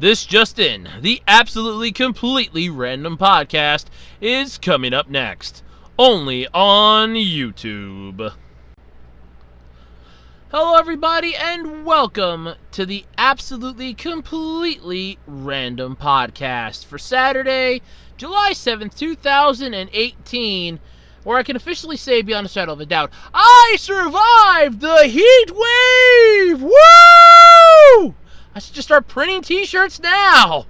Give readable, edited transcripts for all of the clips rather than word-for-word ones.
This just in, the absolutely completely random podcast is coming up next, only on YouTube. Hello everybody and welcome to the absolutely completely random podcast for Saturday, July 7th, 2018, where I can officially say beyond a shadow of a doubt, I survived the heat wave! Woo! I should just start printing t-shirts now.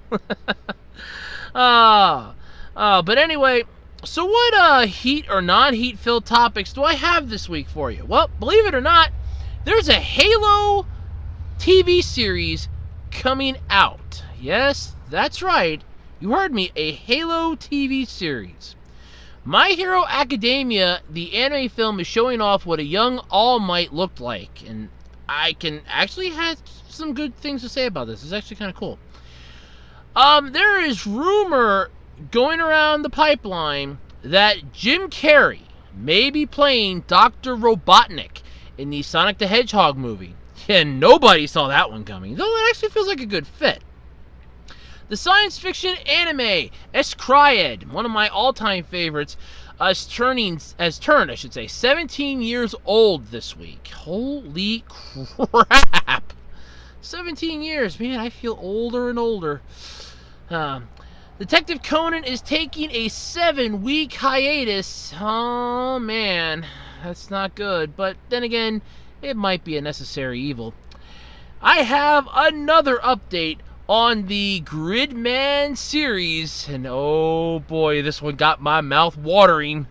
But anyway, so what heat or non-heat filled topics do I have this week for you? Well, believe it or not, there's a Halo TV series coming out. Yes, that's right. You heard me, a Halo TV series. My Hero Academia, the anime film, is showing off what a young All Might looked like, and I can actually have some good things to say about this. It's actually kind of cool. There is rumor going around the pipeline that Jim Carrey may be playing Dr. Robotnik in the Sonic the Hedgehog movie. And nobody saw that one coming, though it actually feels like a good fit. The science fiction anime S-Cryed, one of my all-time favorites, has turned 17 years old this week. Holy crap! 17 years, man, I feel older and older. Detective Conan is taking a 7-week hiatus. Oh, man, that's not good. But then again, it might be a necessary evil. I have another update on the Gridman Series, and oh boy, this one got my mouth watering.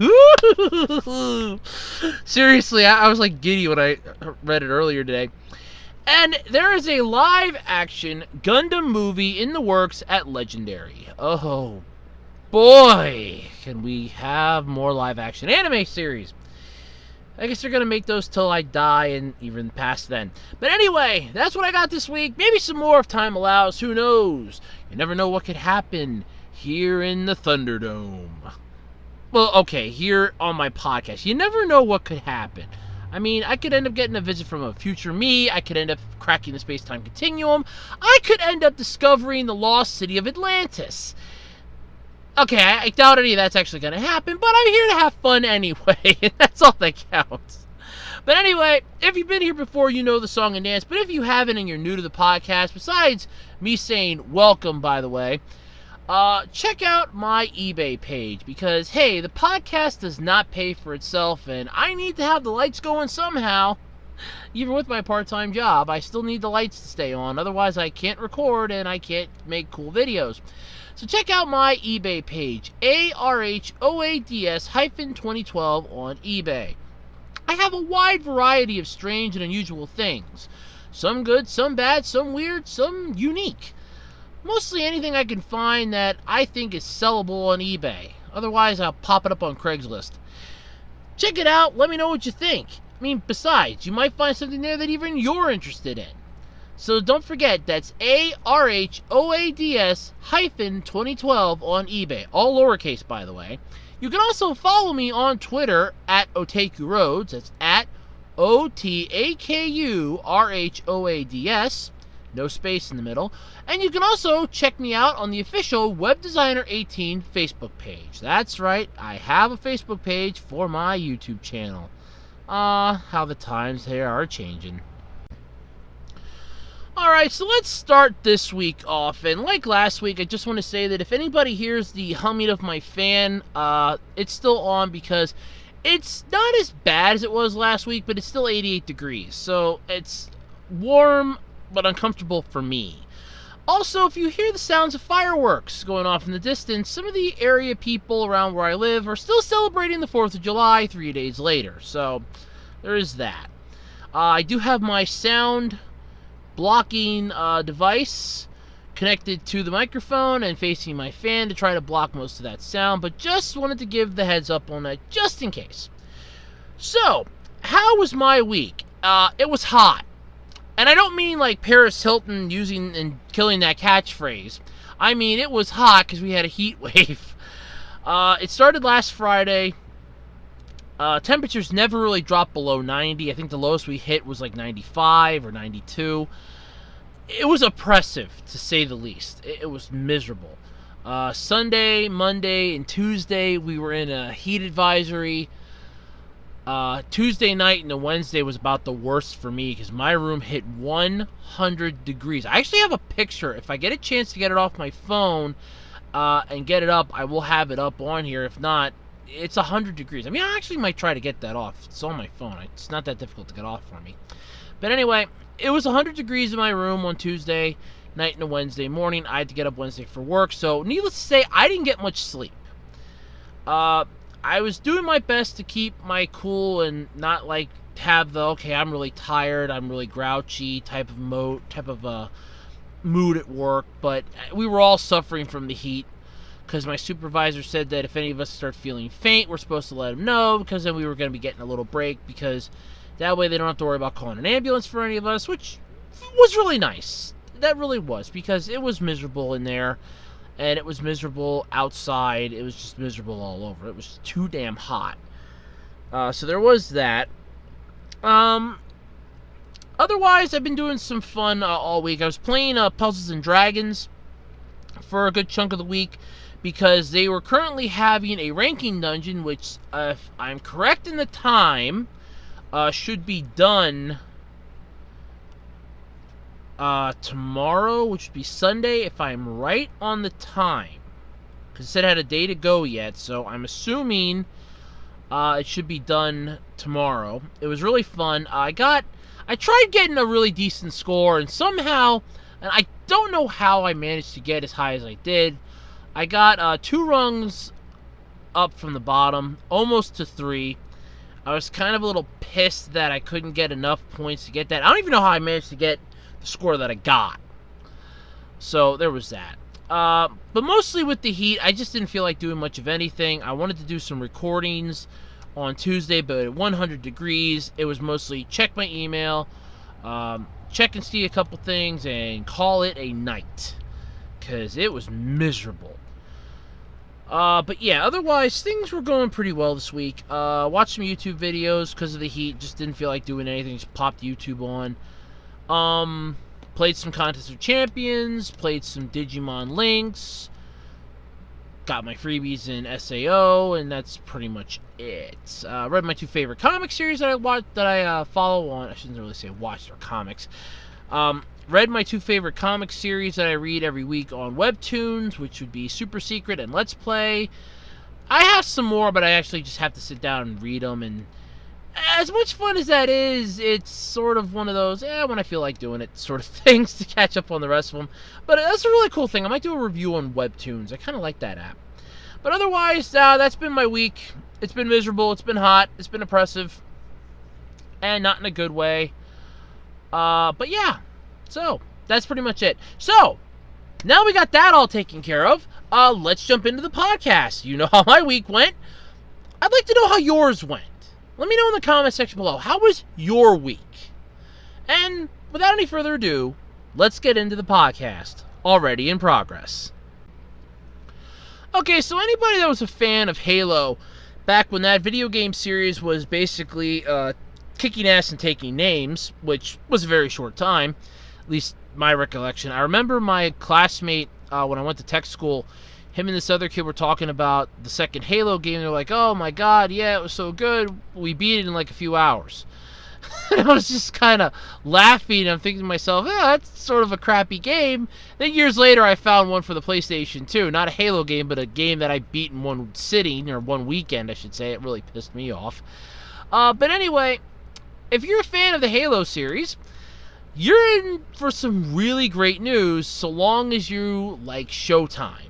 Seriously, I was like giddy when I read it earlier today. And there is a live-action Gundam movie in the works at Legendary. Oh boy, can we have more live-action anime series. I guess they're going to make those till I die and even past then. But anyway, that's what I got this week. Maybe some more if time allows. Who knows? You never know what could happen here in the Thunderdome. Well, okay, here on my podcast. You never know what could happen. I mean, I could end up getting a visit from a future me. I could end up cracking the space-time continuum. I could end up discovering the lost city of Atlantis. Okay, I doubt any of that's actually going to happen, but I'm here to have fun anyway, and that's all that counts. But anyway, if you've been here before, you know the song and dance, but if you haven't and you're new to the podcast, besides me saying welcome, by the way, check out my eBay page, because, hey, the podcast does not pay for itself, and I need to have the lights going somehow. Even with my part-time job, I still need the lights to stay on, otherwise I can't record and I can't make cool videos. So check out my eBay page, ARHOADS-2012 on eBay. I have a wide variety of strange and unusual things. Some good, some bad, some weird, some unique. Mostly anything I can find that I think is sellable on eBay. Otherwise, I'll pop it up on Craigslist. Check it out, let me know what you think. I mean, besides, you might find something there that even you're interested in. So don't forget, that's ARHOADS-2012 on eBay. All lowercase, by the way. You can also follow me on Twitter at OtakuRhodes. That's at OTAKURHOADS. No space in the middle. And you can also check me out on the official Web Designer 18 Facebook page. That's right, I have a Facebook page for my YouTube channel. How the times here are changing. Alright, so let's start this week off, and like last week, I just want to say that if anybody hears the humming of my fan, it's still on because it's not as bad as it was last week, but it's still 88 degrees, so it's warm but uncomfortable for me. Also, if you hear the sounds of fireworks going off in the distance, some of the area people around where I live are still celebrating the 4th of July 3 days later, so there is that. I do have my sound blocking device connected to the microphone and facing my fan to try to block most of that sound, but just wanted to give the heads up on that just in case. So, how was my week? It was hot. And I don't mean like Paris Hilton using and killing that catchphrase. I mean, it was hot because we had a heat wave. It started last Friday. Temperatures never really dropped below 90. I think the lowest we hit was like 95 or 92. it was oppressive, to say the least. It was miserable. Sunday, Monday, and Tuesday, we were in a heat advisory. Tuesday night and the Wednesday was about the worst for me because my room hit 100 degrees. I actually have a picture. If I get a chance to get it off my phone and get it up, I will have it up on here. If not, it's 100 degrees. I mean, I actually might try to get that off. It's on my phone. It's not that difficult to get off for me. But anyway, it was 100 degrees in my room on Tuesday night and a Wednesday morning. I had to get up Wednesday for work. So needless to say, I didn't get much sleep. I was doing my best to keep my cool and not like have the, okay, I'm really tired, I'm really grouchy type of mood at work. But we were all suffering from the heat because my supervisor said that if any of us start feeling faint, we're supposed to let them know, because then we were going to be getting a little break, because that way they don't have to worry about calling an ambulance for any of us, which was really nice. That really was, because it was miserable in there. And it was miserable outside. It was just miserable all over. It was too damn hot. So there was that. Otherwise, I've been doing some fun all week. I was playing Puzzles and Dragons for a good chunk of the week because they were currently having a ranking dungeon, which, if I'm correct in the time, should be done tomorrow, which would be Sunday, if I'm right on the time. Because it said it had a day to go yet, so I'm assuming it should be done tomorrow. It was really fun. I tried getting a really decent score, and somehow, and I don't know how I managed to get as high as I did, I got 2 rungs up from the bottom, almost to 3. I was kind of a little pissed that I couldn't get enough points to get that. I don't even know how I managed to get the score that I got. So there was that. But mostly with the heat, I just didn't feel like doing much of anything. I wanted to do some recordings on Tuesday, but at 100 degrees, it was mostly check my email, check and see a couple things, and call it a night, because it was miserable. But yeah, otherwise, things were going pretty well this week. Watched some YouTube videos because of the heat, just didn't feel like doing anything, just popped YouTube on. Played some Contest of Champions, played some Digimon Links, got my freebies in SAO, and that's pretty much it. Read my 2 favorite comic series that I follow on. I shouldn't really say watch, or comics. Read my 2 favorite comic series that I read every week on Webtoons, which would be Super Secret and Let's Play. I have some more, but I actually just have to sit down and read them, and as much fun as that is, it's sort of one of those, when I feel like doing it sort of things to catch up on the rest of them. But that's a really cool thing. I might do a review on Webtoons. I kind of like that app. But otherwise, that's been my week. It's been miserable. It's been hot. It's been oppressive. And not in a good way. But yeah. So, that's pretty much it. So, now we got that all taken care of. Let's jump into the podcast. You know how my week went. I'd like to know how yours went. Let me know in the comment section below. How was your week? And without any further ado, let's get into the podcast. Already in progress. Okay, so anybody that was a fan of Halo, back when that video game series was basically kicking ass and taking names, which was a very short time, at least my recollection. I remember my classmate, when I went to tech school, him and this other kid were talking about the second Halo game. They're like, oh my god, yeah, it was so good. We beat it in like a few hours. And I was just kind of laughing. I'm thinking to myself, that's sort of a crappy game. Then years later, I found one for the PlayStation 2. Not a Halo game, but a game that I beat in one sitting, or one weekend, I should say. It really pissed me off. But anyway, if you're a fan of the Halo series, you're in for some really great news, so long as you like Showtime.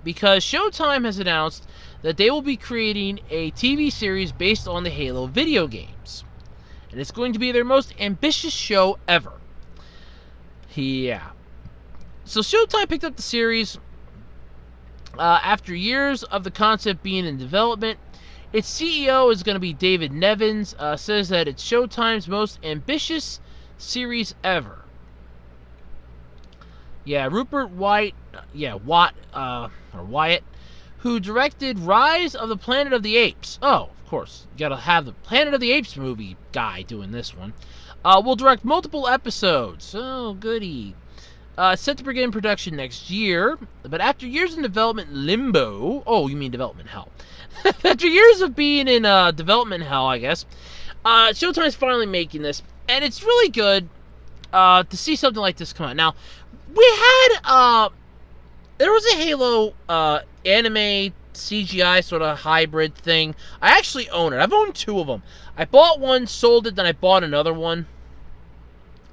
Because Showtime has announced that they will be creating a TV series based on the Halo video games. And it's going to be their most ambitious show ever. Yeah. So Showtime picked up the series after years of the concept being in development. Its CEO is going to be David Nevins. Says that it's Showtime's most ambitious series ever. Yeah, Rupert Wyatt, who directed Rise of the Planet of the Apes. Oh, of course, you gotta have the Planet of the Apes movie guy doing this one. Will direct multiple episodes. Oh, goody. Set to begin production next year, but after years in development limbo... Oh, you mean development hell. After years of being in development hell, I guess, Showtime's finally making this, and it's really good to see something like this come out. Now, we had... there was a Halo anime CGI sort of hybrid thing. I actually own it. I've owned 2 of them. I bought one, sold it, then I bought another one.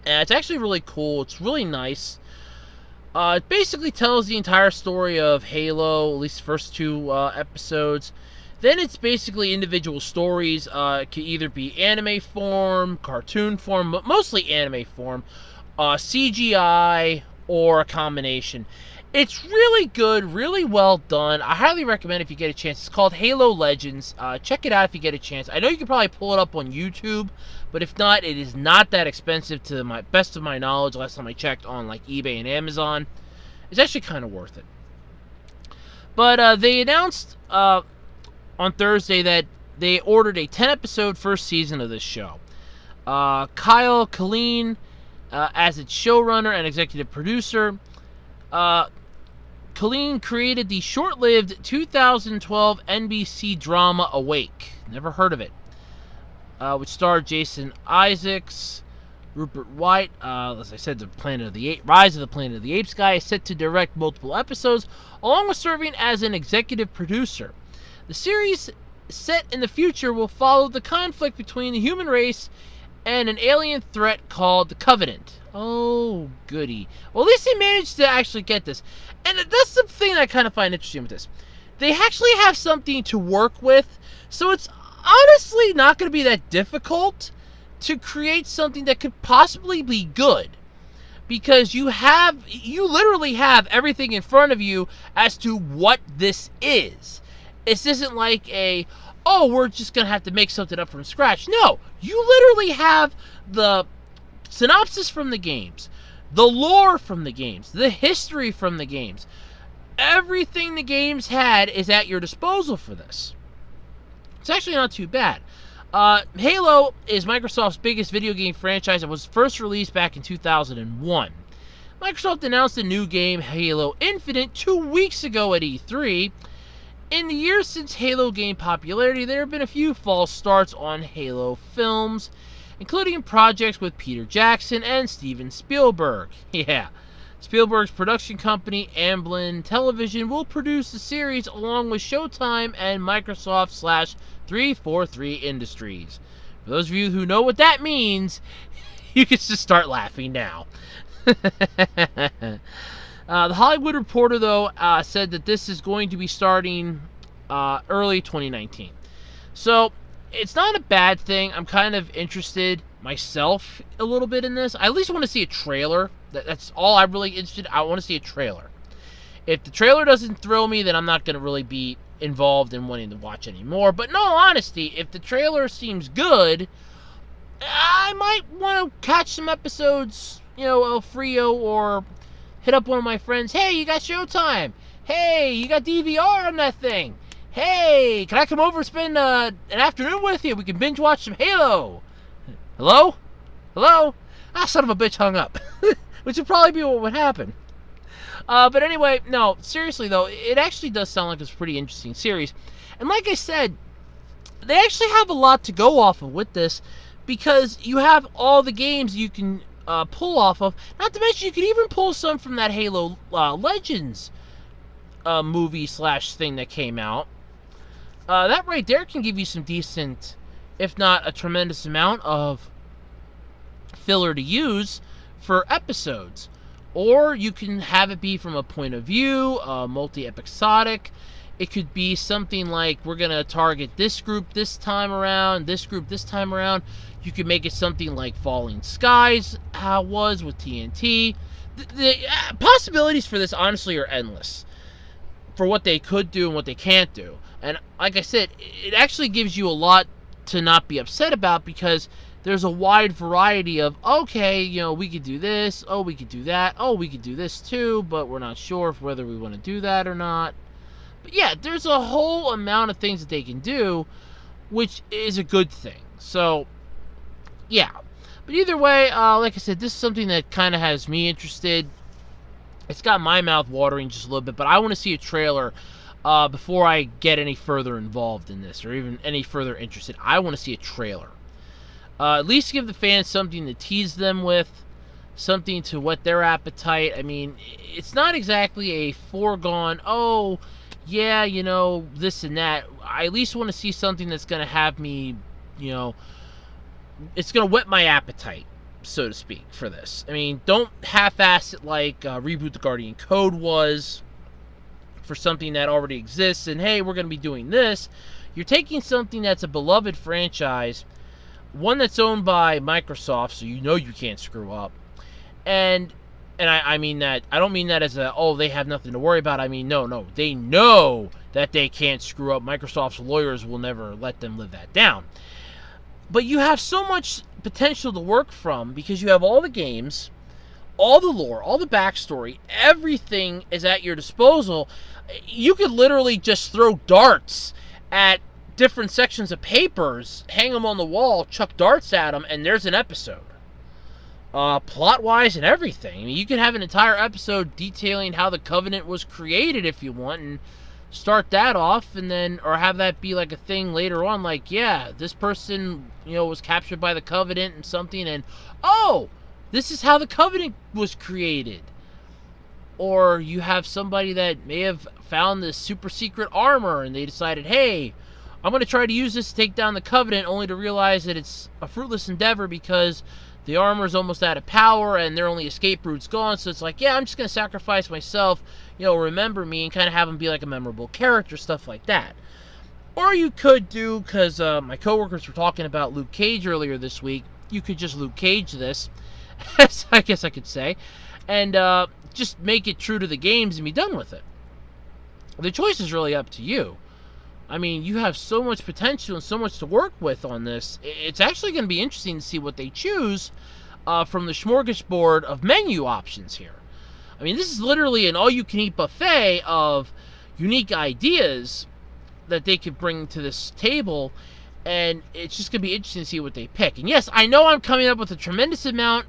And it's actually really cool. It's really nice. It basically tells the entire story of Halo, at least the first 2 episodes. Then it's basically individual stories. It can either be anime form, cartoon form, but mostly anime form, CGI, or a combination. It's really good, really well done. I highly recommend if you get a chance. It's called Halo Legends. Check it out if you get a chance. I know you can probably pull it up on YouTube, but if not, it is not that expensive to my best of my knowledge. Last time I checked on like eBay and Amazon. It's actually kind of worth it. But they announced on Thursday that they ordered a 10-episode first season of this show. Kyle Killeen as its showrunner and executive producer. Killeen created the short-lived 2012 NBC drama Awake. Never heard of it. Which starred Jason Isaacs, Rupert White. As I said, the Rise of the Planet of the Apes guy is set to direct multiple episodes, along with serving as an executive producer. The series, set in the future, will follow the conflict between the human race and an alien threat called the Covenant. Oh, goody. Well, at least they managed to actually get this. And that's the thing that I kind of find interesting with this. They actually have something to work with, so it's honestly not going to be that difficult to create something that could possibly be good. Because you literally have everything in front of you as to what this is. This isn't like we're just going to have to make something up from scratch. No, you literally have the synopsis from the games, the lore from the games, the history from the games. Everything the games had is at your disposal for this. It's actually not too bad. Halo is Microsoft's biggest video game franchise. It was first released back in 2001. Microsoft announced a new game, Halo Infinite, 2 weeks ago at E3. In the years since Halo gained popularity, there have been a few false starts on Halo films, including projects with Peter Jackson and Steven Spielberg. Yeah, Spielberg's production company, Amblin Television, will produce the series along with Showtime and Microsoft/343 Industries. For those of you who know what that means, you can just start laughing now. The Hollywood Reporter, though, said that this is going to be starting early 2019. So, it's not a bad thing. I'm kind of interested myself a little bit in this. I at least want to see a trailer. That's all I'm really interested in. I want to see a trailer. If the trailer doesn't thrill me, then I'm not going to really be involved in wanting to watch anymore. But in all honesty, if the trailer seems good, I might want to catch some episodes, El Frio, or hit up one of my friends. Hey, you got Showtime. Hey, you got DVR on that thing. Hey, can I come over and spend an afternoon with you? We can binge watch some Halo. Hello? Hello? Ah, son of a bitch hung up. Which would probably be what would happen. But anyway, no, seriously though, it actually does sound like it's a pretty interesting series. And like I said, they actually have a lot to go off of with this, because you have all the games you can pull off of. Not to mention, you can even pull some from that Halo Legends movie / thing that came out. That right there can give you some decent, if not a tremendous amount of filler to use for episodes. Or you can have it be from a point of view, multi-episodic. It could be something like, we're going to target this group this time around, this group this time around. You could make it something like Falling Skies was with TNT. The possibilities for this, honestly, are endless for what they could do and what they can't do. And like I said, it actually gives you a lot to not be upset about, because there's a wide variety of, okay, we could do this, oh, we could do that, oh, we could do this too, but we're not sure whether we want to do that or not. But yeah, there's a whole amount of things that they can do, which is a good thing. So, yeah. But either way, like I said, this is something that kind of has me interested. It's got my mouth watering just a little bit, but I want to see a trailer before I get any further involved in this or even any further interested. I want to see a trailer. At least give the fans something to tease them with, something to whet their appetite. I mean, it's not exactly a foregone, oh, yeah, you know, this and that. I at least want to see something that's going to have me, you know, it's going to whet my appetite, so to speak, for this. I mean, don't half-ass it like Reboot the Guardian Code was for something that already exists, and hey, we're going to be doing this. You're taking something that's a beloved franchise, one that's owned by Microsoft, so you know you can't screw up, and I mean that, I don't mean that as a, oh, they have nothing to worry about. I mean, no, they know that they can't screw up. Microsoft's lawyers will never let them live that down. But you have so much potential to work from because you have all the games, all the lore, all the backstory, everything is at your disposal. You could literally just throw darts at different sections of papers, hang them on the wall, chuck darts at them, and there's an episode. Plot-wise and everything. I mean, you could have an entire episode detailing how the Covenant was created if you want, and start that off, and then, or have that be like a thing later on, like, yeah, this person, you know, was captured by the Covenant and something, and, oh, this is how the Covenant was created. Or you have somebody that may have found this super secret armor, and they decided, hey, I'm going to try to use this to take down the Covenant, only to realize that it's a fruitless endeavor because the armor's almost out of power and their only escape route's gone. So it's like, yeah, I'm just going to sacrifice myself, you know, remember me, and kind of have him be like a memorable character, stuff like that. Or you could do, because my coworkers were talking about Luke Cage earlier this week, you could just Luke Cage this, I guess I could say, and just make it true to the games and be done with it. The choice is really up to you. I mean, you have so much potential and so much to work with on this. It's actually going to be interesting to see what they choose from the smorgasbord of menu options here. I mean, this is literally an all-you-can-eat buffet of unique ideas that they could bring to this table, and it's just going to be interesting to see what they pick. And yes, I know I'm coming up with a tremendous amount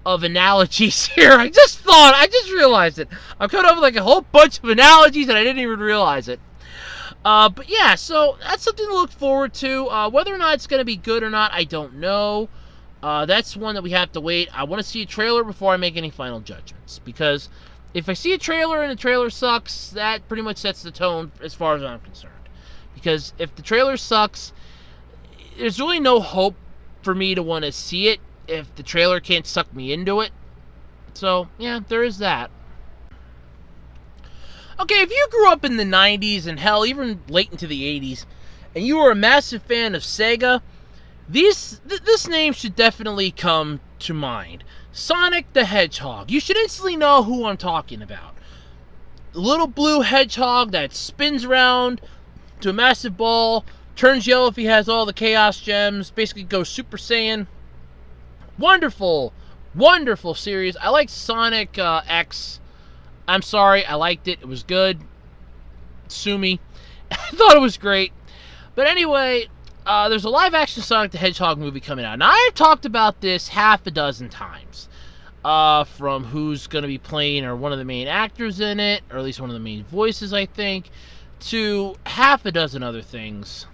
of analogies here. I just realized it. I'm coming up with like a whole bunch of analogies and I didn't even realize it. But yeah, so that's something to look forward to. Whether or not it's going to be good or not, I don't know. That's one that we have to wait. I want to see a trailer before I make any final judgments. Because if I see a trailer and the trailer sucks, that pretty much sets the tone as far as I'm concerned. Because if the trailer sucks, there's really no hope for me to want to see it if the trailer can't suck me into it. So, yeah, there is that. Okay, if you grew up in the 90s and hell, even late into the 80s, and you were a massive fan of Sega, this name should definitely come to mind. Sonic the Hedgehog. You should instantly know who I'm talking about. The little blue hedgehog that spins around to a massive ball, turns yellow if he has all the Chaos Gems, basically goes Super Saiyan. Wonderful, wonderful series. I like Sonic X. I'm sorry, I liked it. It was good. Sue me. I thought it was great. But anyway, there's a live-action Sonic the Hedgehog movie coming out. Now, I've talked about this half a dozen times. From who's going to be playing or one of the main actors in it, or at least one of the main voices, I think, to half a dozen other things.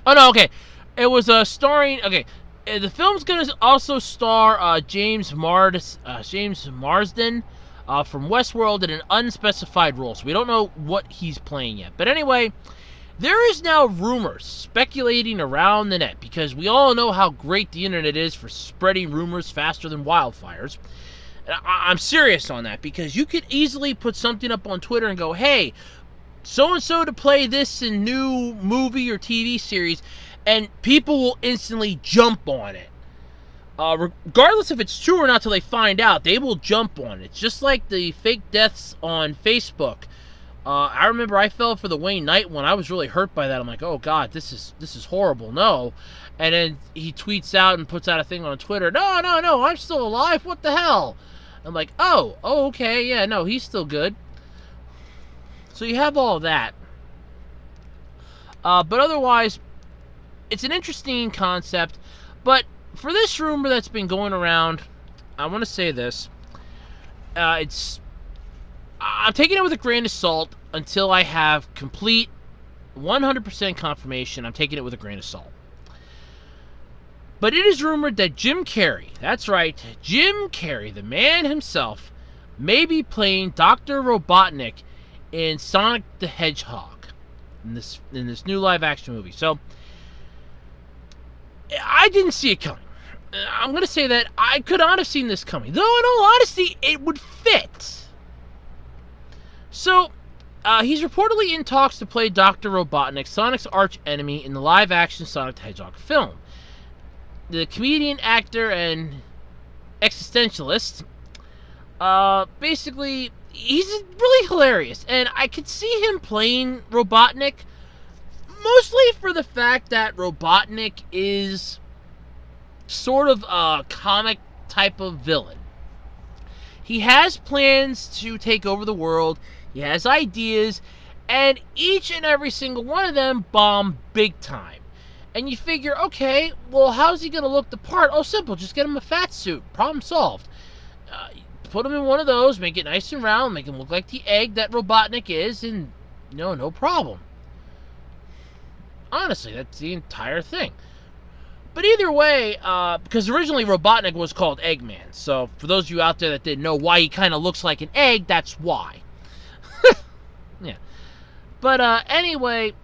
Oh, no, okay. It was starring... Okay, the film's going to also star James Marsden, from Westworld in an unspecified role, so we don't know what he's playing yet. But anyway, there is now rumors speculating around the net, because we all know how great the internet is for spreading rumors faster than wildfires. And I'm serious on that, because you could easily put something up on Twitter and go, hey, so-and-so to play this in new movie or TV series, and people will instantly jump on it. Regardless if it's true or not till they find out, they will jump on it. It's just like the fake deaths on Facebook. I remember I fell for the Wayne Knight one. I was really hurt by that. I'm like, oh God, this is horrible. No. And then he tweets out and puts out a thing on Twitter. No, I'm still alive. What the hell? I'm like, oh, okay, yeah, no, he's still good. So you have all that. But otherwise, it's an interesting concept. But for this rumor that's been going around, I want to say this. I'm taking it with a grain of salt until I have complete 100% confirmation. I'm taking it with a grain of salt. But it is rumored that Jim Carrey, that's right, Jim Carrey, the man himself, may be playing Dr. Robotnik in Sonic the Hedgehog in this new live-action movie. So, I didn't see it coming. I'm going to say that I could not have seen this coming. Though, in all honesty, it would fit. So, he's reportedly in talks to play Dr. Robotnik, Sonic's arch-enemy, in the live-action Sonic the Hedgehog film. The comedian, actor, and existentialist, basically, he's really hilarious. And I could see him playing Robotnik, mostly for the fact that Robotnik is sort of a comic type of villain. He has plans to take over the world. He has ideas, and each and every single one of them bomb big time. And you figure, okay, well, how's he going to look the part? Oh, simple, just get him a fat suit. Problem solved. Put him in one of those, make it nice and round, make him look like the egg that Robotnik is, and no problem. Honestly, that's the entire thing. But either way, because originally Robotnik was called Eggman, so for those of you out there that didn't know why he kind of looks like an egg, that's why. Yeah. But anyway,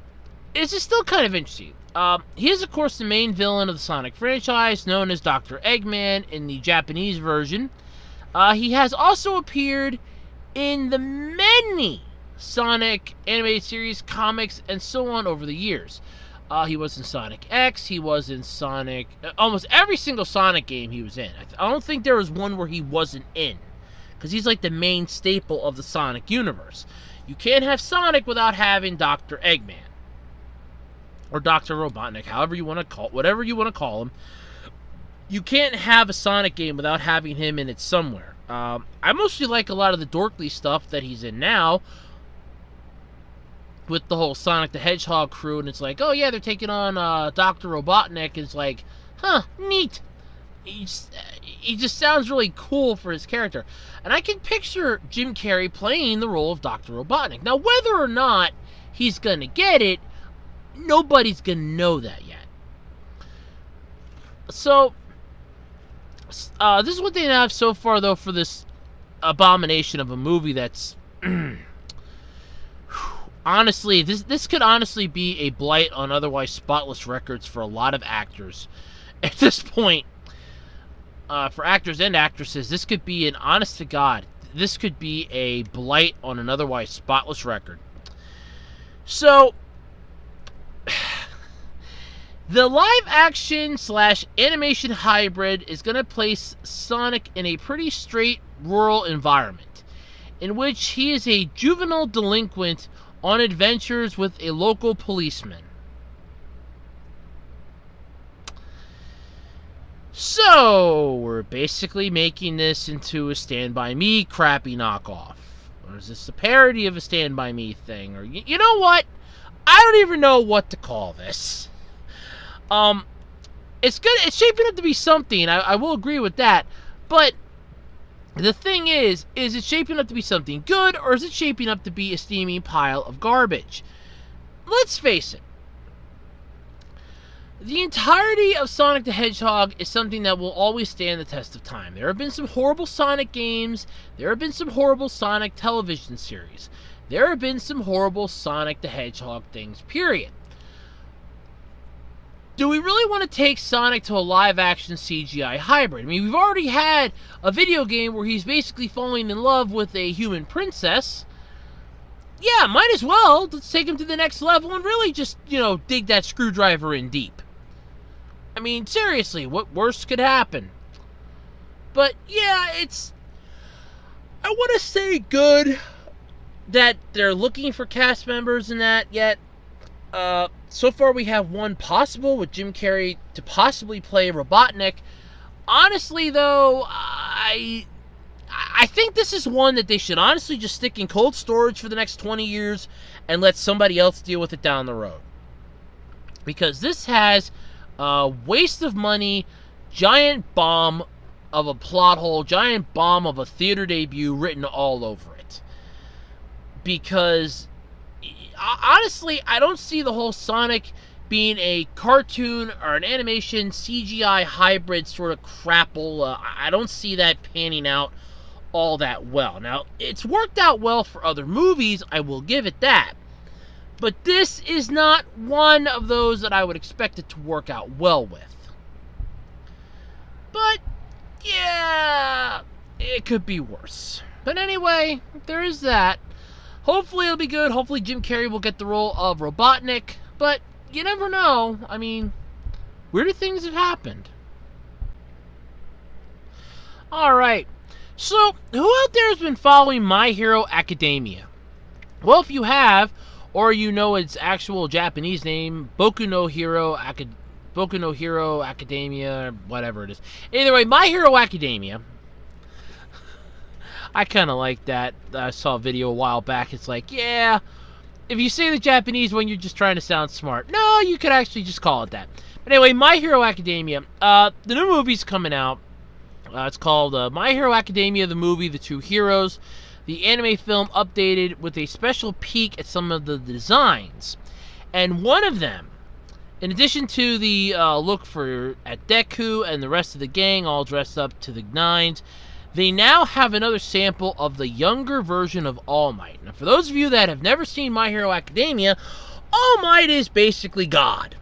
it's just still kind of interesting. He is, of course, the main villain of the Sonic franchise, known as Dr. Eggman in the Japanese version. He has also appeared in the many Sonic animated series, comics, and so on over the years. He was in Sonic X, he was in Sonic... almost every single Sonic game he was in. I don't think there was one where he wasn't in, because he's like the main staple of the Sonic universe. You can't have Sonic without having Dr. Eggman. Or Dr. Robotnik, however you want to call it, whatever you want to call him. You can't have a Sonic game without having him in it somewhere. I mostly like a lot of the dorkly stuff that he's in now, with the whole Sonic the Hedgehog crew, and it's like, oh yeah, they're taking on Dr. Robotnik, and it's like, huh, neat. He just sounds really cool for his character. And I can picture Jim Carrey playing the role of Dr. Robotnik. Now, whether or not he's going to get it, nobody's going to know that yet. So, this is what they have so far, though, for this abomination of a movie that's... honestly, this could honestly be a blight on otherwise spotless records for a lot of actors. At this point, for actors and actresses, this could be an honest to God, this could be a blight on an otherwise spotless record. So, the live-action / animation hybrid is going to place Sonic in a pretty straight rural environment, in which he is a juvenile delinquent on adventures with a local policeman. So, we're basically making this into a Stand By Me crappy knockoff. Or is this a parody of a Stand By Me thing? Or, you know what? I don't even know what to call this. It's good. It's shaping up to be something. I will agree with that. But the thing is it shaping up to be something good, or is it shaping up to be a steaming pile of garbage? Let's face it. The entirety of Sonic the Hedgehog is something that will always stand the test of time. There have been some horrible Sonic games. There have been some horrible Sonic television series. There have been some horrible Sonic the Hedgehog things, period. Do we really want to take Sonic to a live-action CGI hybrid? I mean, we've already had a video game where he's basically falling in love with a human princess. Yeah, might as well. Let's take him to the next level and really just, dig that screwdriver in deep. I mean, seriously, what worse could happen? But, yeah, I want to say good that they're looking for cast members and that, yet so far we have one possible with Jim Carrey to possibly play Robotnik. Honestly, though, I think this is one that they should honestly just stick in cold storage for the next 20 years and let somebody else deal with it down the road. Because this has a waste of money, giant bomb of a plot hole, giant bomb of a theater debut written all over it. Because, honestly, I don't see the whole Sonic being a cartoon or an animation CGI hybrid sort of crapple. I don't see that panning out all that well. Now, it's worked out well for other movies, I will give it that. But this is not one of those that I would expect it to work out well with. But, yeah, it could be worse. But anyway, there is that. Hopefully it'll be good. Hopefully Jim Carrey will get the role of Robotnik. But you never know. I mean, weirder things have happened. Alright. So, who out there has been following My Hero Academia? Well, if you have, or you know its actual Japanese name, Boku no Hero Academia, whatever it is. Either way, My Hero Academia. I kind of like that. I saw a video a while back. It's like, yeah, if you say the Japanese one, you're just trying to sound smart. No, you could actually just call it that. But anyway, My Hero Academia. The new movie's coming out. It's called My Hero Academia, the movie, The Two Heroes. The anime film updated with a special peek at some of the designs. And one of them, in addition to the look at Deku and the rest of the gang all dressed up to the nines, they now have another sample of the younger version of All Might. Now, for those of you that have never seen My Hero Academia, All Might is basically God.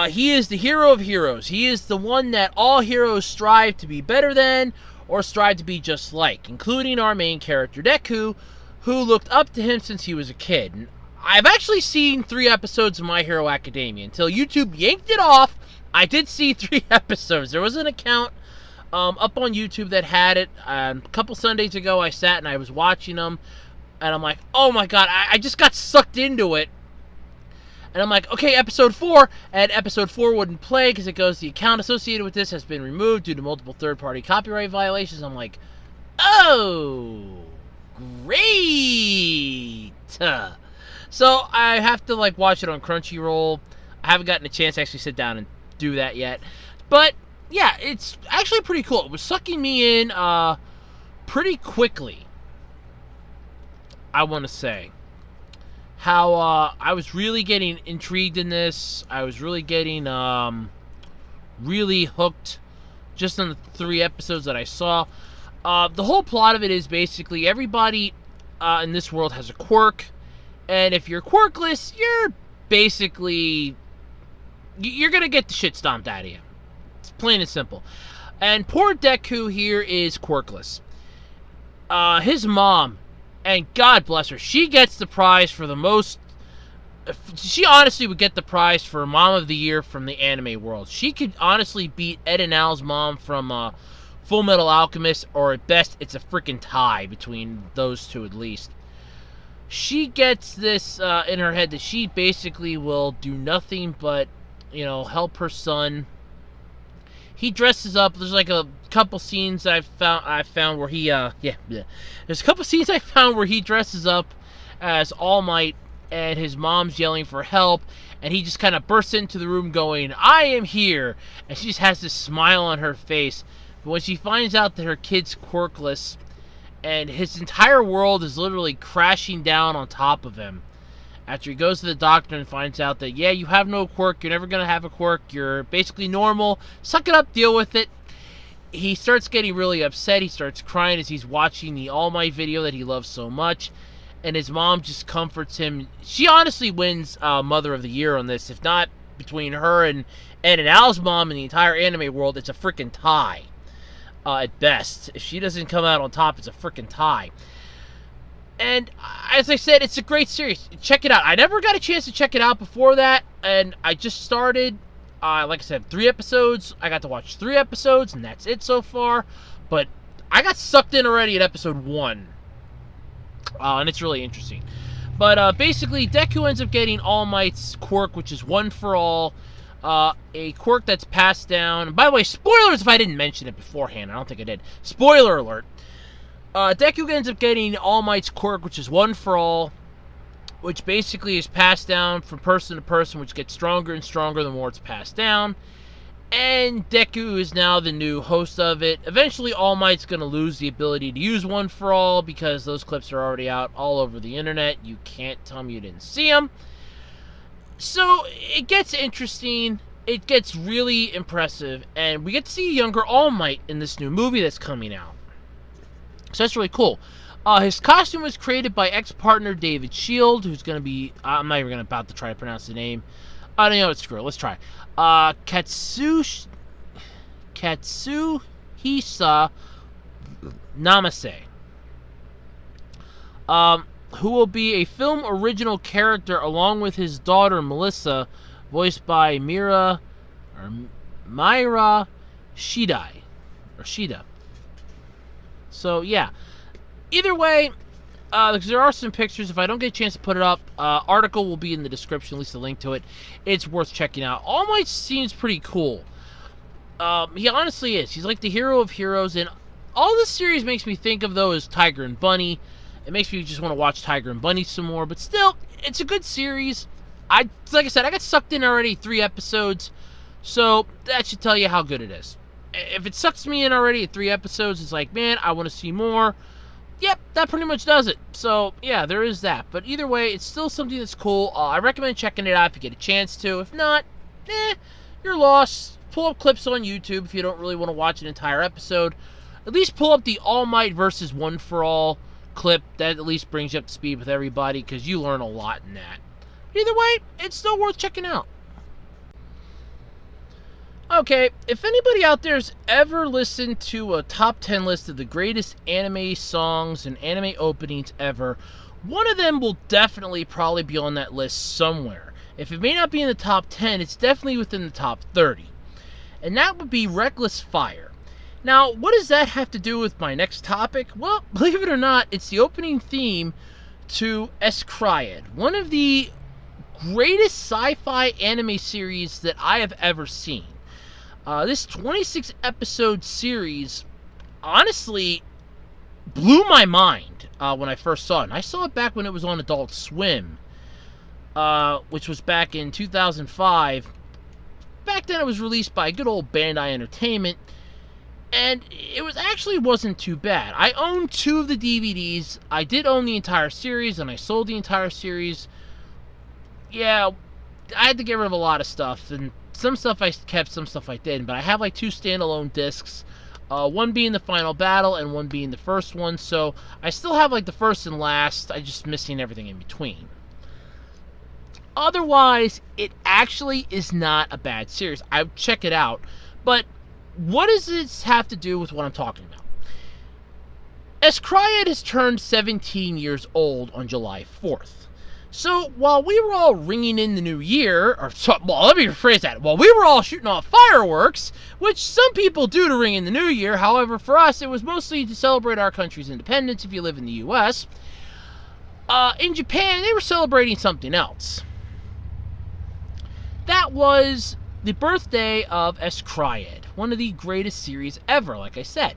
He is the hero of heroes. He is the one that all heroes strive to be better than or strive to be just like, including our main character, Deku, who looked up to him since he was a kid. And I've actually seen 3 episodes of My Hero Academia. Until YouTube yanked it off, I did see 3 episodes. There was an account up on YouTube that had it. A couple Sundays ago, I sat and I was watching them, and I'm like, oh my god, I just got sucked into it. And I'm like, okay, episode 4, and episode 4 wouldn't play because it goes, the account associated with this has been removed due to multiple third-party copyright violations. I'm like, oh, great. So I have to like watch it on Crunchyroll. I haven't gotten a chance to actually sit down and do that yet. But yeah, it's actually pretty cool. It was sucking me in pretty quickly, I want to say. How I was really getting intrigued in this. I was really getting really hooked just on the 3 episodes that I saw. The whole plot of it is basically everybody in this world has a quirk, and if you're quirkless, you're basically, you're gonna get the shit stomped out of you. It's plain and simple. And poor Deku here is quirkless. His mom, and God bless her, she gets the prize for the most... She honestly would get the prize for Mom of the Year from the anime world. She could honestly beat Ed and Al's mom from Full Metal Alchemist, or at best, it's a freaking tie between those two at least. She gets this in her head that she basically will do nothing but, you know, help her son. He dresses up. There's like a couple scenes I found where he There's a couple scenes I found where he dresses up as All Might, and his mom's yelling for help, and he just kind of bursts into the room going, "I am here," and she just has this smile on her face. But when she finds out that her kid's quirkless, and his entire world is literally crashing down on top of him, after he goes to the doctor and finds out that, yeah, you have no quirk, you're never going to have a quirk, you're basically normal, suck it up, deal with it. He starts getting really upset. He starts crying as he's watching the All Might video that he loves so much, and his mom just comforts him. She honestly wins Mother of the Year on this. If not between her and Ed and Al's mom in the entire anime world, it's a freaking tie at best. If she doesn't come out on top, it's a freaking tie. And as I said, it's a great series. Check it out. I never got a chance to check it out before that, and I just started. Like I said, 3 episodes. I got to watch 3 episodes, and that's it so far. But I got sucked in already at episode 1. And it's really interesting. But basically, Deku ends up getting All Might's quirk, which is One for All. A quirk that's passed down. And by the way, spoilers if I didn't mention it beforehand. I don't think I did. Spoiler alert. Deku ends up getting All Might's quirk, which is One for All, which basically is passed down from person to person, which gets stronger and stronger the more it's passed down. And Deku is now the new host of it. Eventually, All Might's going to lose the ability to use One for All because those clips are already out all over the internet. You can't tell me you didn't see them. So, it gets interesting. It gets really impressive. And we get to see a younger All Might in this new movie that's coming out. So, that's really cool. His costume was created by ex-partner David Shield, who's going to be... I'm not even about to try to pronounce the name. I don't know what, screw it. Let's try. Katsuhisa Namase. Who will be a film original character along with his daughter Melissa, voiced by Myra Shida. So, yeah. Either way, because there are some pictures. If I don't get a chance to put it up, article will be in the description, at least a link to it. It's worth checking out. All Might seems pretty cool. He honestly is. He's like the hero of heroes, and all this series makes me think of, though, is Tiger and Bunny. It makes me just want to watch Tiger and Bunny some more, but still, it's a good series. Like I said, I got sucked in already 3 episodes, so that should tell you how good it is. If it sucks me in already at 3 episodes, it's like, man, I want to see more. Yep, that pretty much does it. So, yeah, there is that. But either way, it's still something that's cool. I recommend checking it out if you get a chance to. If not, you're lost. Pull up clips on YouTube if you don't really want to watch an entire episode. At least pull up the All Might versus One for All clip. That at least brings you up to speed with everybody, because you learn a lot in that. Either way, it's still worth checking out. Okay, if anybody out there's ever listened to a top 10 list of the greatest anime songs and anime openings ever, one of them will definitely probably be on that list somewhere. If it may not be in the top 10, it's definitely within the top 30. And that would be Reckless Fire. Now, what does that have to do with my next topic? Well, believe it or not, it's the opening theme to S.S.S.Gridman, one of the greatest sci-fi anime series that I have ever seen. This 26-episode series, honestly, blew my mind when I first saw it. And I saw it back when it was on Adult Swim, which was back in 2005. Back then, it was released by good old Bandai Entertainment, and it wasn't too bad. I owned 2 of the DVDs. I did own the entire series, and I sold the entire series. Yeah, I had to get rid of a lot of stuff, and some stuff I kept, some stuff I didn't, but I have like 2 standalone discs, one being the final battle and one being the first one, so I still have like the first and last. I'm just missing everything in between. Otherwise, it actually is not a bad series. I would check it out, but what does this have to do with what I'm talking about? S.S.S.Gridman has turned 17 years old on July 4th. So, while we were all ringing in the new year, let me rephrase that. While we were all shooting off fireworks, which some people do to ring in the new year, however, for us, it was mostly to celebrate our country's independence if you live in the U.S., in Japan, they were celebrating something else. That was the birthday of S.S.S.Gridman, one of the greatest series ever, like I said.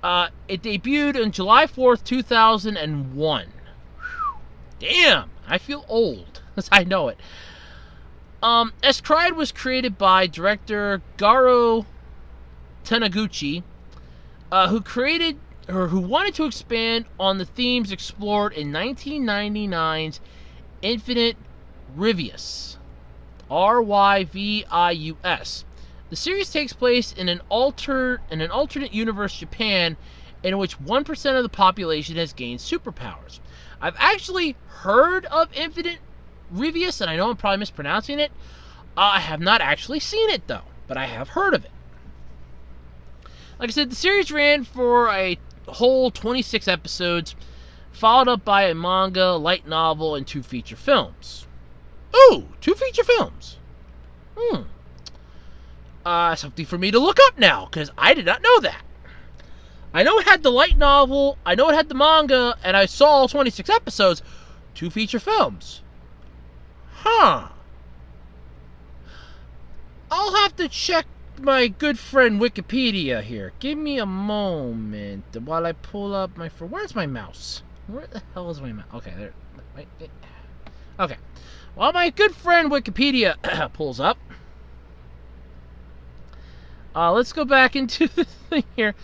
It debuted on July 4th, 2001. Damn, I feel old. I know it. S.S.S.Gridman was created by director Garo Taniguchi, who wanted to expand on the themes explored in 1999's Infinite Ryvius. Ryvius. The series takes place in an alternate universe Japan in which 1% of the population has gained superpowers. I've actually heard of Infinite Ryvius, and I know I'm probably mispronouncing it. I have not actually seen it, though, but I have heard of it. Like I said, the series ran for a whole 26 episodes, followed up by a manga, light novel, and 2 feature films. Ooh, 2 feature films. Something for me to look up now, because I did not know that. I know it had the light novel, I know it had the manga, and I saw all 26 episodes. 2 feature films. Huh. I'll have to check my good friend Wikipedia here. Give me a moment while I pull up my... Where's my mouse? Where the hell is my mouse? Okay, there. Okay. While my good friend Wikipedia pulls up, Let's go back into the thing here.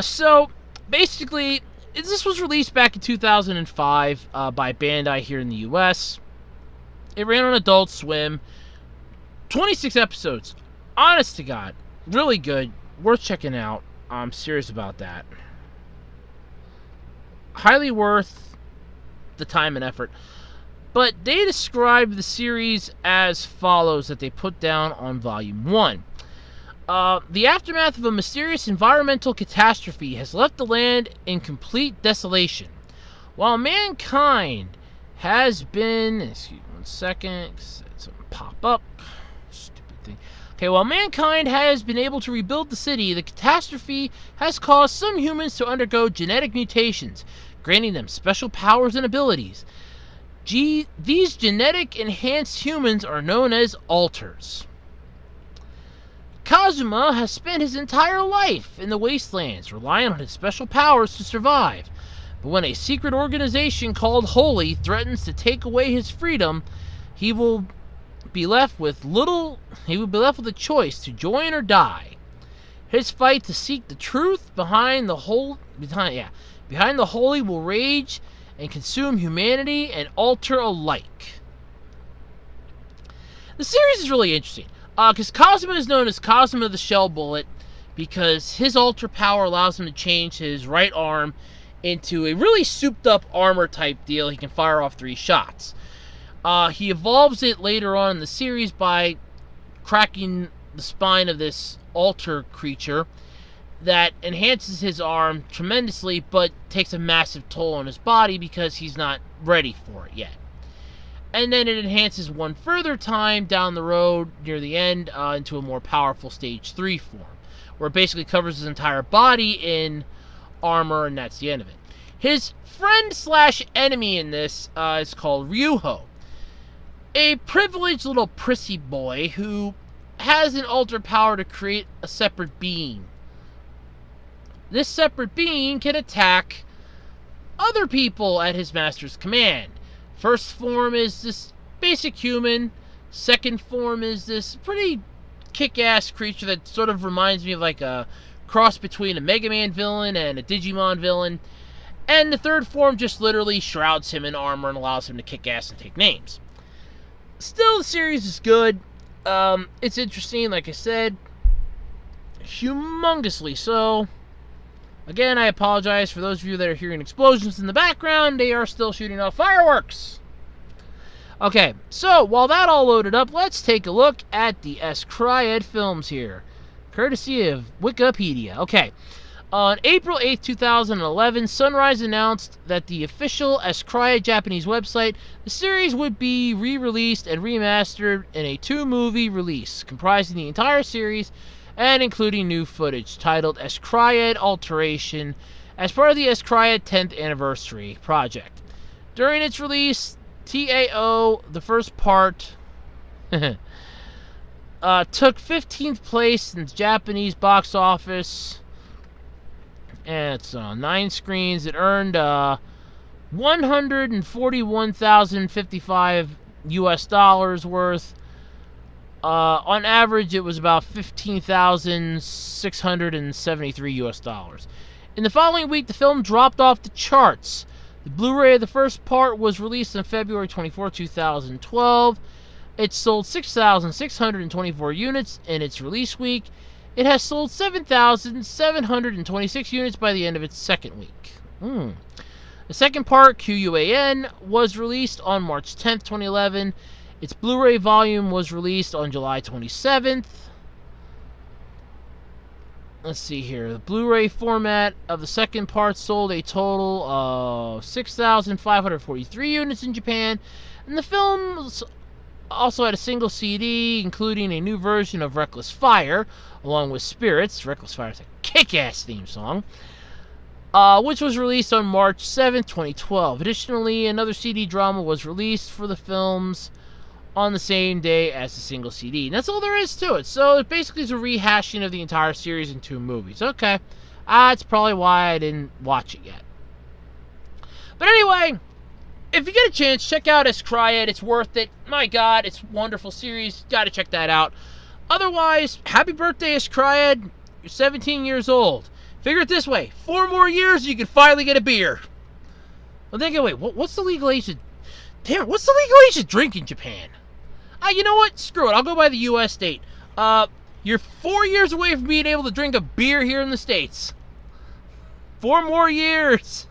So, basically, this was released back in 2005 by Bandai here in the U.S. It ran on Adult Swim. 26 episodes. Honest to God. Really good. Worth checking out. I'm serious about that. Highly worth the time and effort. But they describe the series as follows that they put down on Volume 1. The aftermath of a mysterious environmental catastrophe has left the land in complete desolation. While mankind has been... Excuse me 1 second. Something pop up. Stupid thing. Okay, while mankind has been able to rebuild the city, the catastrophe has caused some humans to undergo genetic mutations, granting them special powers and abilities. These genetic enhanced humans are known as alters. Kazuma has spent his entire life in the wastelands, relying on his special powers to survive. But when a secret organization called Holy threatens to take away his freedom, he will be left with a choice to join or die. His fight to seek the truth behind the Holy will rage and consume humanity and alter alike. The series is really interesting. Because Kazuma is known as Kazuma the Shell Bullet because his alter power allows him to change his right arm into a really souped up armor type deal. He can fire off 3 shots. He evolves it later on in the series by cracking the spine of this alter creature that enhances his arm tremendously but takes a massive toll on his body because he's not ready for it yet. And then it enhances one further time down the road near the end into a more powerful Stage 3 form, where it basically covers his entire body in armor, and that's the end of it. His friend/enemy in this is called Ryuho, a privileged little prissy boy who has an alter power to create a separate being. This separate being can attack other people at his master's command. First form is this basic human. Second form is this pretty kick-ass creature that sort of reminds me of like a cross between a Mega Man villain and a Digimon villain. And the third form just literally shrouds him in armor and allows him to kick ass and take names. Still, the series is good. It's interesting, like I said. Humongously so. Again, I apologize for those of you that are hearing explosions in the background. They are still shooting off fireworks. Okay, so while that all loaded up, let's take a look at the S-Cryad films here, courtesy of Wikipedia. Okay, on April 8, 2011, Sunrise announced that the official S-Cryad Japanese website, the series would be re-released and remastered in a 2-movie release, comprising the entire series and including new footage titled S-Cryad Alteration as part of the S-Cryad 10th Anniversary Project. During its release, TAO, the first part, took 15th place in the Japanese box office, and it's on 9 screens. It earned $141,055 US worth. On average, it was about $15,673 US. In the following week, the film dropped off the charts. The Blu-ray of the first part was released on February 24, 2012. It sold 6,624 units in its release week. It has sold 7,726 units by the end of its second week. The second part, QUAN, was released on March 10, 2011. Its Blu-ray volume was released on July 27th. Let's see here. The Blu-ray format of the second part sold a total of 6,543 units in Japan. And the film also had a single CD, including a new version of Reckless Fire, along with Spirits. Reckless Fire is a kick-ass theme song, which was released on March 7th, 2012. Additionally, another CD drama was released for the films on the same day as the single CD. And that's all there is to it. So it basically is a rehashing of the entire series in 2 movies. Okay. That's probably why I didn't watch it yet. But anyway, if you get a chance, check out S-Cryad. It's worth it. My God, it's a wonderful series. Got to check that out. Otherwise, happy birthday, Triad. You're 17 years old. Figure it this way. 4 more years, you can finally get a beer. Well, then, wait, what's the legal age to... Damn, what's the legal age to drink in Japan? You know what? Screw it. I'll go by the U.S. date. You're 4 years away from being able to drink a beer here in the States. 4 more years.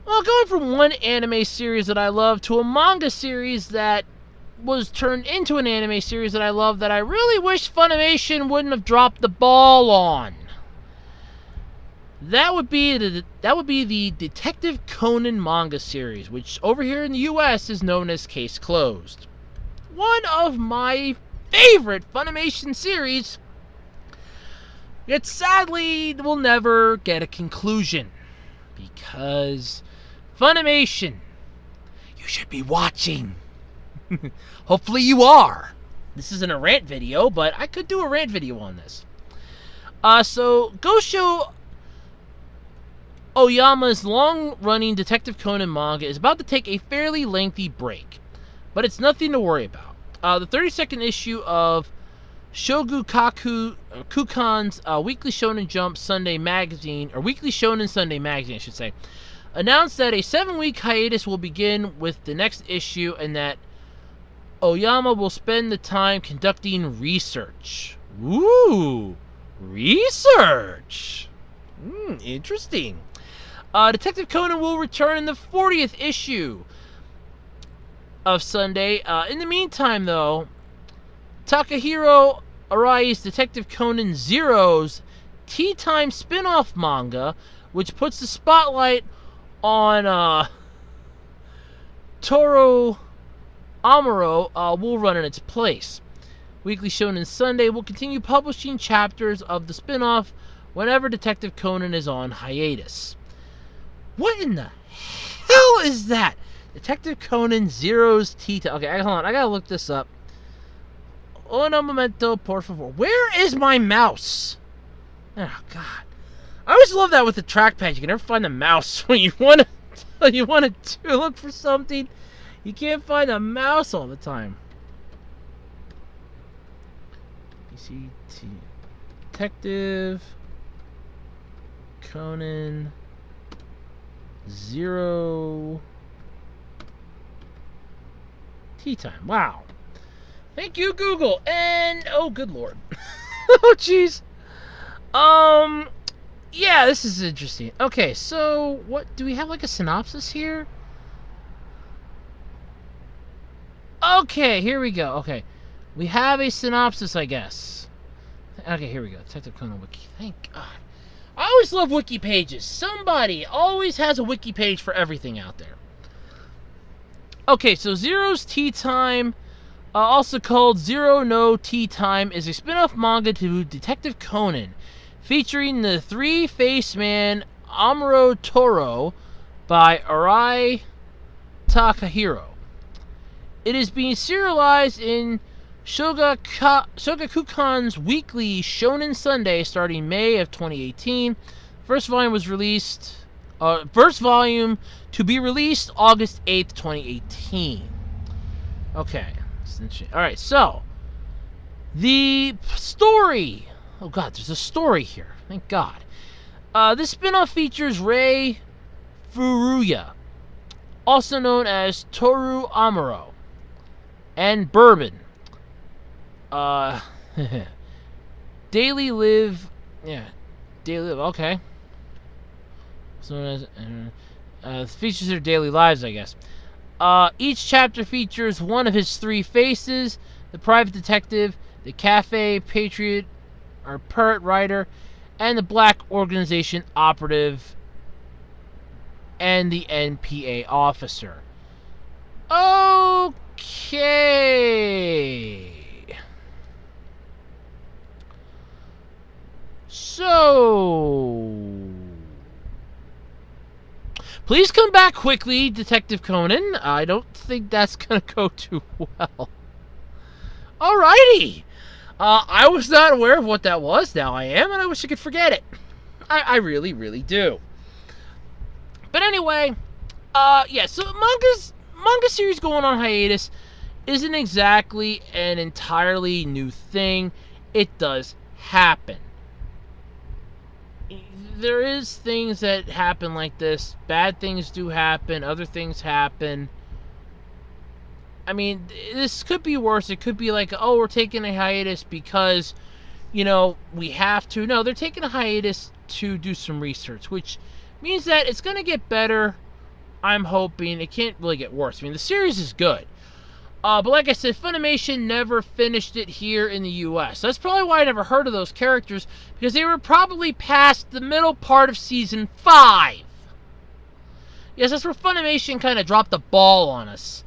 Well, going from one anime series that I love to a manga series that was turned into an anime series that I love that I really wish Funimation wouldn't have dropped the ball on. That would be the Detective Conan manga series, which over here in the U.S. is known as Case Closed. One of my favorite Funimation series, yet sadly will never get a conclusion because Funimation, you should be watching. Hopefully you are. This isn't a rant video, but I could do a rant video on this. So Gosho Oyama's long-running Detective Conan manga is about to take a fairly lengthy break, but it's nothing to worry about. The 32nd issue of Shogukaku Kukan's Weekly Shonen Jump Sunday magazine, or Weekly Shonen Sunday magazine, I should say, announced that a 7-week hiatus will begin with the next issue and that Oyama will spend the time conducting research. Ooh, research! Interesting. Detective Conan will return in the 40th issue of Sunday. In the meantime, though, Takahiro Arai's Detective Conan Zero's Tea Time spin-off manga, which puts the spotlight on Toru Amuro, will run in its place. Weekly Shonen Sunday will continue publishing chapters of the spin-off whenever Detective Conan is on hiatus. What in the hell is that? Detective Conan Zero's Tea Time. Okay, hold on. I gotta look this up. Uno momento, por favor. Where is my mouse? Oh, God. I always love that with the trackpad. You can never find the mouse when you want to look for something. You can't find the mouse all the time. ECT. Detective Conan Zero Tea Time. Wow. Thank you, Google. And oh, good lord. Oh, jeez. Yeah, this is interesting. Okay, so what do we have, like a synopsis here? Okay, here we go. Okay, we have a synopsis, I guess. Okay, here we go. Detective Conan Wiki. Thank God. I always love wiki pages. Somebody always has a wiki page for everything out there. Okay, so Zero's Tea Time, also called Zero no Tea Time, is a spin-off manga to Detective Conan, featuring the three-faced man Amuro Toro by Arai Takahiro. It is being serialized in Shogakukan's Weekly Shonen Sunday starting May of 2018. First volume to be released August 8th, 2018. Okay. Alright, so the story. Oh god, there's a story here. Thank God. This spin-off features Rei Furuya, also known as Toru Amuro, and Bourbon. Daily Live. Yeah. Daily Live, okay. So features their daily lives, I guess. Each chapter features one of his three faces: the private detective, the cafe patriot or parrot writer, and the black organization operative, and the NPA officer. Okay. So, please come back quickly, Detective Conan. I don't think that's gonna go too well. Alrighty. I was not aware of what that was. Now I am, and I wish I could forget it. I really, really do. But anyway, yeah, so manga series going on hiatus isn't exactly an entirely new thing. It does happen. There is things that happen like this. Bad things do happen. Other things happen. I mean, this could be worse. It could be like, oh, we're taking a hiatus because, you know, we have to. No, they're taking a hiatus to do some research, which means that it's going to get better. I'm hoping. It can't really get worse. I mean, the series is good. But like I said, Funimation never finished it here in the U.S. That's probably why I never heard of those characters, because they were probably past the middle part of Season 5. Yes, that's where Funimation kind of dropped the ball on us.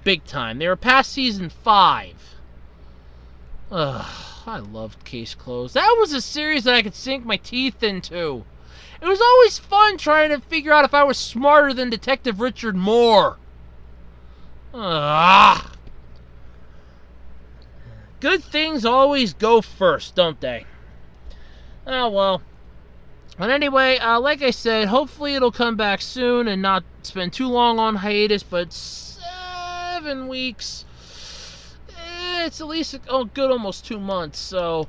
Big time. They were past Season 5. Ugh, I loved Case Closed. That was a series that I could sink my teeth into. It was always fun trying to figure out if I was smarter than Detective Richard Moore. Good things always go first, don't they? Oh, well. But anyway, like I said, hopefully it'll come back soon and not spend too long on hiatus, but 7 weeks, it's at least a good almost 2 months. So,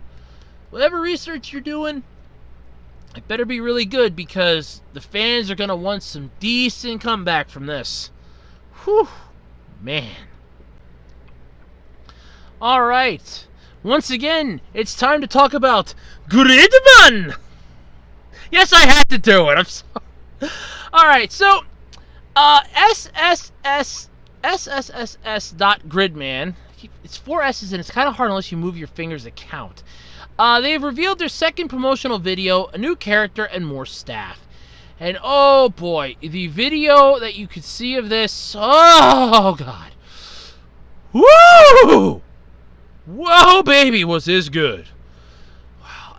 whatever research you're doing, it better be really good, because the fans are going to want some decent comeback from this. Whew. Man. Alright. Once again, it's time to talk about Gridman! Yes, I had to do it. I'm sorry. Alright, so, SSSS.Gridman. It's 4 S's and it's kind of hard unless you move your fingers to count. They've revealed their second promotional video, a new character, and more staff. And oh boy, the video that you could see of this, oh god. Woo! Whoa, baby, was this good. Wow.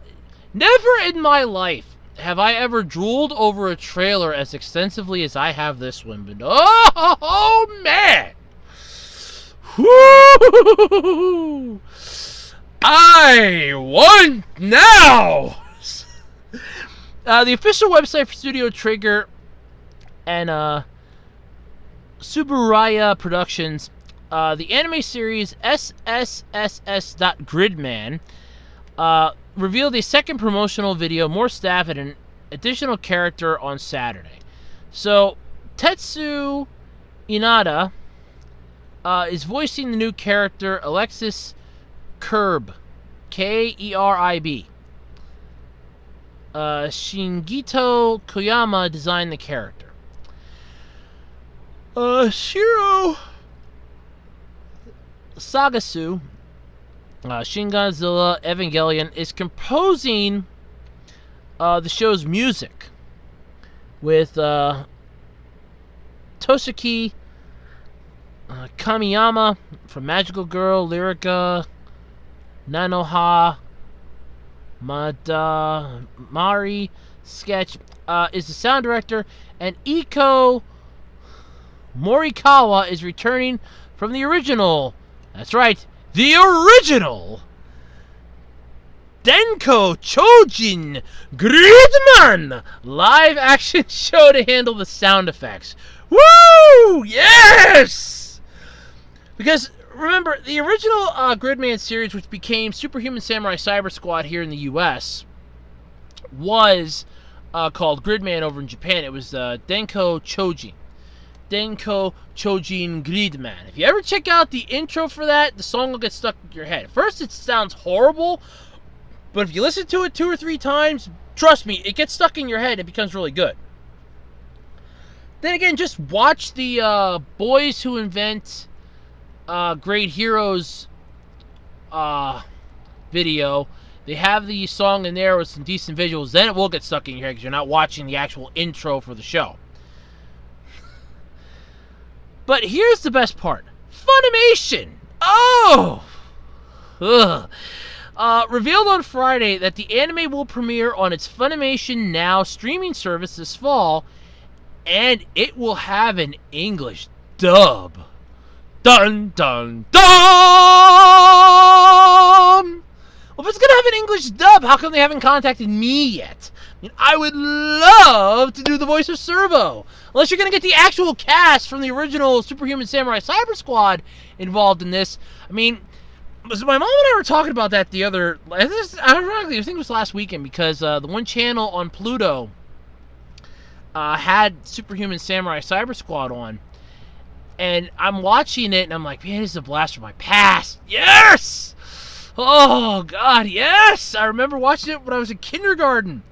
Never in my life have I ever drooled over a trailer as extensively as I have this one. But oh man! Woo! I want now! The official website for Studio Trigger and Subaraya Productions, the anime series SSSS.Gridman, revealed a second promotional video, more staff, and an additional character on Saturday. So, Tetsu Inada is voicing the new character, Alexis Kerb, K-E-R-I-B. Shingito Koyama designed the character. Shiro Sagasu, Shin Godzilla Evangelion, is composing the show's music with Toshiki Kamiyama from Magical Girl, Lyrica, Nanoha, Mari Sketch is the sound director, and Iko Morikawa is returning from the original. That's right, the original Denko Chojin Gridman live action show to handle the sound effects. Woo! Yes! Because remember, the original Gridman series, which became Superhuman Samurai Cyber Squad here in the U.S., was called Gridman over in Japan. It was Denko Chojin. Denko Chojin Gridman. If you ever check out the intro for that, the song will get stuck in your head. At first, it sounds horrible, but if you listen to it 2 or 3 times, trust me, it gets stuck in your head and it becomes really good. Then again, just watch the Boys Who Invent Great Heroes video. They have the song in there with some decent visuals. Then it will get stuck in your head because you're not watching the actual intro for the show. But here's the best part. Funimation! Oh! Ugh. Revealed on Friday that the anime will premiere on its Funimation Now streaming service this fall, and it will have an English dub. Dun dun dun! Well, if it's going to have an English dub, how come they haven't contacted me yet? I mean, I would love to do the voice of Servo. Unless you're going to get the actual cast from the original Superhuman Samurai Cyber Squad involved in this. I mean, my mom and I were talking about that the other... Ironically, I think it was last weekend, because the one channel on Pluto had Superhuman Samurai Cyber Squad on. And I'm watching it, and I'm like, man, this is a blast from my past. Yes! Oh, God, yes! I remember watching it when I was in kindergarten.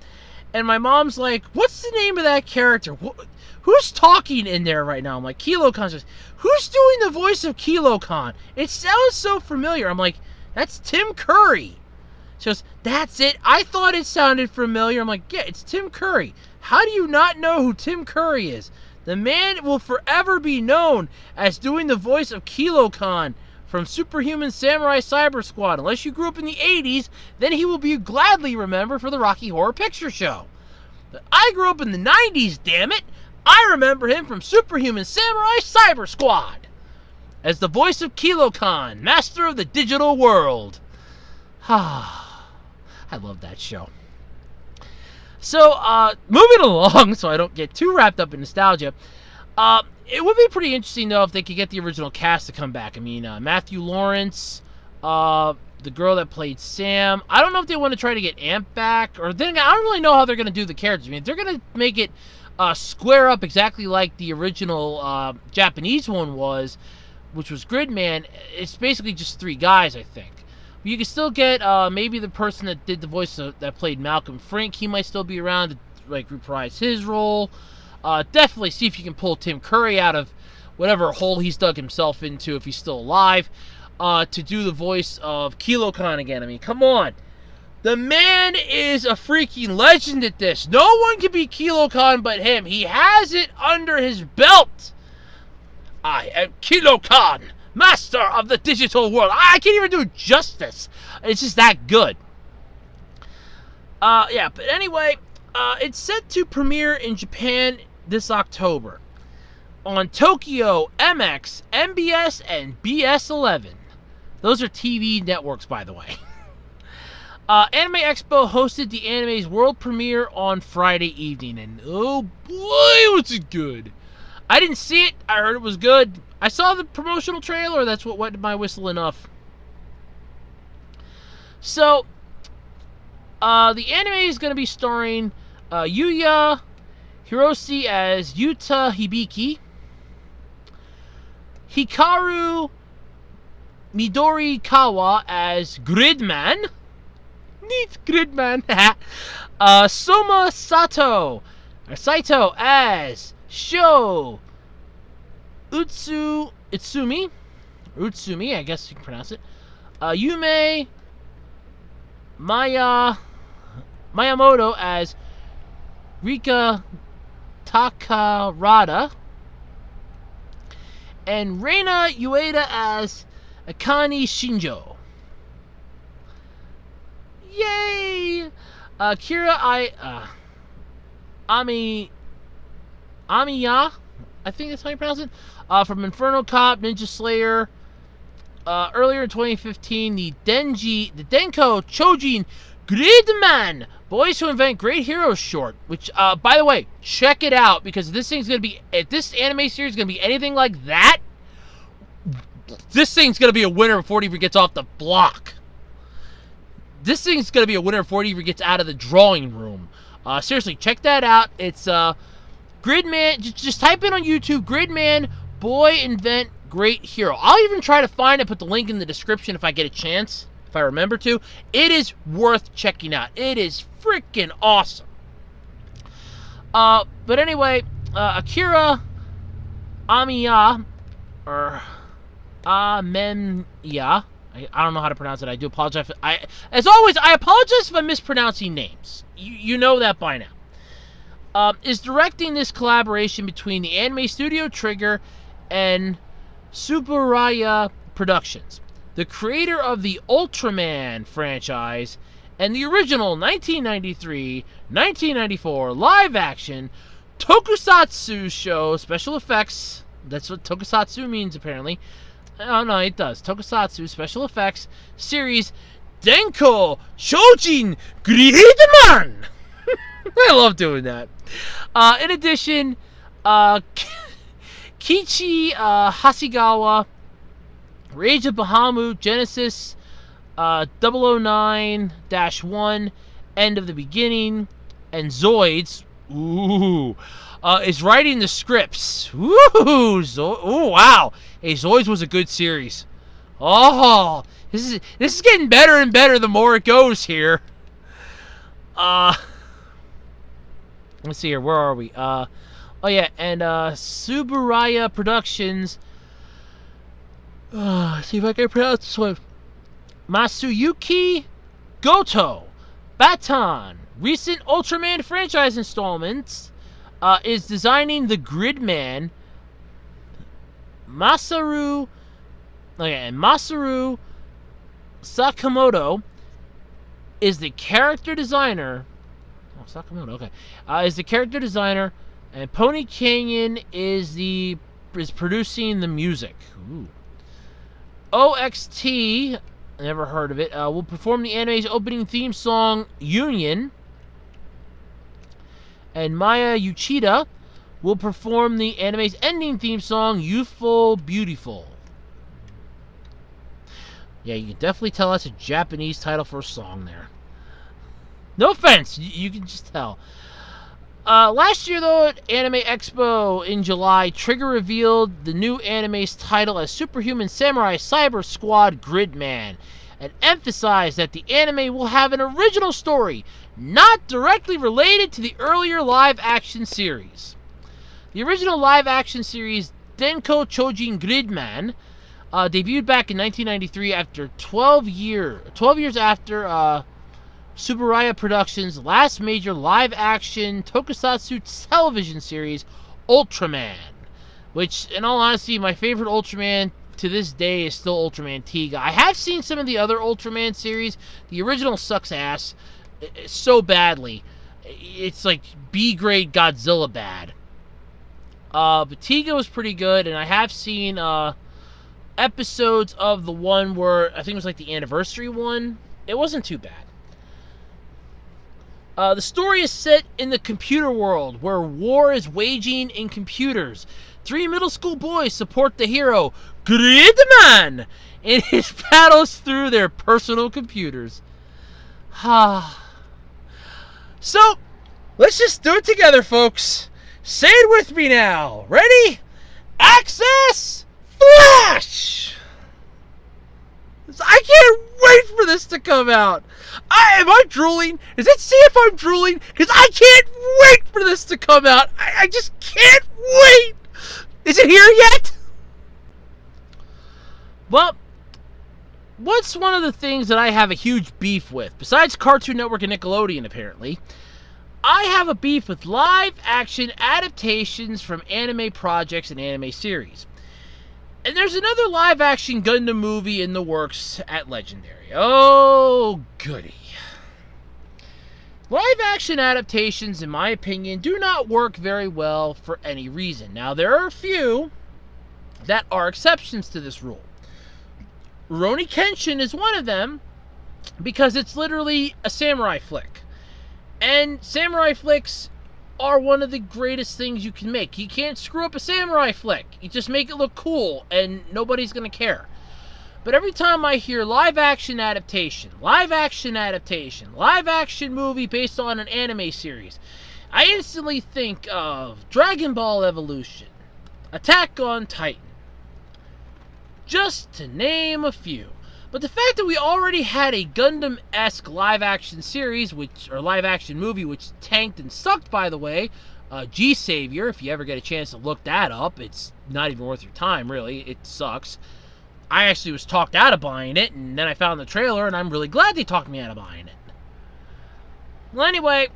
And my mom's like, what's the name of that character? Who's talking in there right now? I'm like, Kilo Khan. Says, who's doing the voice of Kilo Khan? It sounds so familiar. I'm like, that's Tim Curry. She goes, that's it. I thought it sounded familiar. I'm like, yeah, it's Tim Curry. How do you not know who Tim Curry is? The man will forever be known as doing the voice of Kilo Khan from Superhuman Samurai Cyber Squad. Unless you grew up in the 80s, then he will be gladly remembered for the Rocky Horror Picture Show. But I grew up in the 90s, damn it! I remember him from Superhuman Samurai Cyber Squad as the voice of Kilo Khan, master of the digital world. I love that show. So, moving along, so I don't get too wrapped up in nostalgia, it would be pretty interesting, though, if they could get the original cast to come back. I mean, Matthew Lawrence, the girl that played Sam. I don't know if they want to try to get Amp back, or then I don't really know how they're going to do the characters. I mean, if they're going to make it square up exactly like the original Japanese one was, which was Gridman, it's basically just 3 guys, I think. You can still get maybe the person that did the voice that played Malcolm Frink. He might still be around to like reprise his role. Definitely see if you can pull Tim Curry out of whatever hole he's dug himself into if he's still alive to do the voice of Kilo Khan again. I mean, come on. The man is a freaking legend at this. No one can be Kilo Khan but him. He has it under his belt. I am Kilo Khan, master of the digital world. I can't even do justice. It's just that good. Yeah, but anyway, it's set to premiere in Japan this October on Tokyo, MX, MBS, and BS11. Those are TV networks, by the way. Anime Expo hosted the anime's world premiere on Friday evening, and oh boy, was it good. I didn't see it. I heard it was good. I saw the promotional trailer. That's what wet my whistle enough. So, the anime is going to be starring Yuya Hiroshi as Yuta Hibiki, Hikaru Midorikawa as Gridman. Neat Gridman. Soma Saito as Sho Utsumi, I guess you can pronounce it. Yume Miyamoto as Rika Takarada, and Reina Ueda as Akane Shinjo. Yay! Kira Amiya, I think that's how you pronounce it, from Inferno Cop, Ninja Slayer. Earlier in 2015, the Denko Chojin Gridman, Boys Who Invent Great Heroes short, which, by the way, check it out, because this thing's going to be, if this anime series is going to be anything like that, this thing's going to be a winner before it even gets off the block. This thing's going to be a winner before it even gets out of the drawing room. Seriously, check that out. It's, Gridman, just type in on YouTube, Gridman, Boy Invent Great Hero. I'll even try to find it, put the link in the description if I get a chance, if I remember to. It is worth checking out. It is freaking awesome. But anyway, Akira Amiya, or Amemiya, I don't know how to pronounce it. I do apologize. As always, I apologize if I'm mispronouncing names. You know that by now. Is directing this collaboration between the anime studio Trigger and Subaraya Productions, the creator of the Ultraman franchise and the original 1993-1994 live-action tokusatsu show special effects. That's what tokusatsu means, apparently. Oh, no, it does. Tokusatsu special effects series Denko Shojin Gridman. I love doing that. In addition, Kichi Hasegawa, Rage of Bahamut, Genesis 009-1, End of the Beginning, and Zoids, is writing the scripts. Ooh, wow. Hey, Zoids was a good series. Oh, this is getting better and better the more it goes here. Let's see here. Where are we? Oh yeah, and Subaraya Productions. See if I can pronounce this one. Masuyuki Goto, Baton, recent Ultraman franchise installments, is designing the Gridman. Masaru Sakamoto is the character designer. Oh, Sakamoto, okay. Is the character designer, and Pony Canyon is producing the music. Ooh. OXT, never heard of it, will perform the anime's opening theme song, Union. And Maya Uchida will perform the anime's ending theme song, Youthful Beautiful. Yeah, you can definitely tell that's a Japanese title for a song there. No offense, you can just tell. Last year, though, at Anime Expo in July, Trigger revealed the new anime's title as Superhuman Samurai Cyber Squad Gridman, and emphasized that the anime will have an original story, not directly related to the earlier live-action series. The original live-action series, Denko Chojin Gridman, debuted back in 1993 after 12 years after Subaraya Productions' last major live-action tokusatsu television series, Ultraman. Which, in all honesty, my favorite Ultraman to this day is still Ultraman Tiga. I have seen some of the other Ultraman series. The original sucks ass so badly. It's like B-grade Godzilla bad. But Tiga was pretty good, and I have seen episodes of the one where, I think it was like the anniversary one. It wasn't too bad. The story is set in the computer world, where war is waging in computers. 3 middle school boys support the hero, Gridman, in his battles through their personal computers. So, let's just do it together, folks. Say it with me now. Ready? Access Flash! I can't wait for this to come out. Am I drooling? Does it see if I'm drooling? Because I can't wait for this to come out. I just can't wait. Is it here yet? Well, what's one of the things that I have a huge beef with? Besides Cartoon Network and Nickelodeon, apparently. I have a beef with live-action adaptations from anime projects and anime series. And there's another live-action Gundam movie in the works at Legendary. Oh, goody. Live-action adaptations, in my opinion, do not work very well for any reason. Now, there are a few that are exceptions to this rule. Rurouni Kenshin is one of them, because it's literally a samurai flick. And samurai flicks are one of the greatest things you can make. You can't screw up a samurai flick. You just make it look cool, and nobody's going to care. But every time I hear live-action adaptation, live-action movie based on an anime series, I instantly think of Dragon Ball Evolution, Attack on Titan, just to name a few. But the fact that we already had a Gundam-esque live-action series, or live-action movie, which tanked and sucked, by the way, G-Savior, if you ever get a chance to look that up, it's not even worth your time, really. It sucks. I actually was talked out of buying it, and then I found the trailer, and I'm really glad they talked me out of buying it. Well, anyway,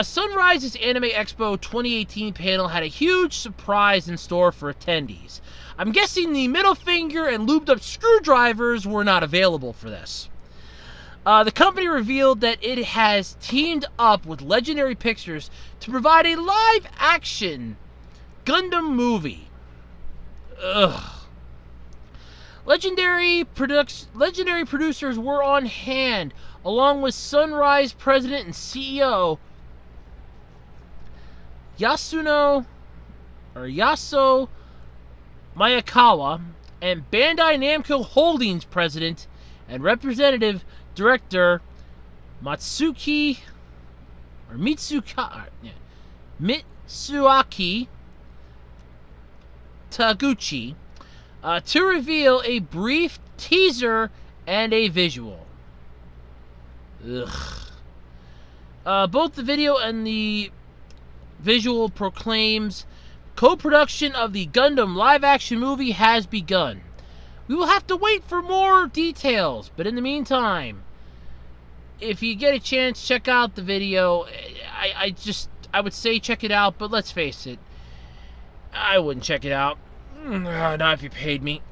Sunrise's Anime Expo 2018 panel had a huge surprise in store for attendees. I'm guessing the middle finger and lubed up screwdrivers were not available for this. The company revealed that it has teamed up with Legendary Pictures to provide a live-action Gundam movie. Ugh. Legendary producers were on hand, along with Sunrise president and CEO Yasuo Miyakawa, and Bandai Namco Holdings president and representative director Mitsuaki Taguchi to reveal a brief teaser and a visual. Both the video and the visual proclaims co-production of the Gundam live-action movie has begun. We will have to wait for more details, but in the meantime, if you get a chance, check out the video. I would say check it out, but let's face it, I wouldn't check it out. Not if you paid me.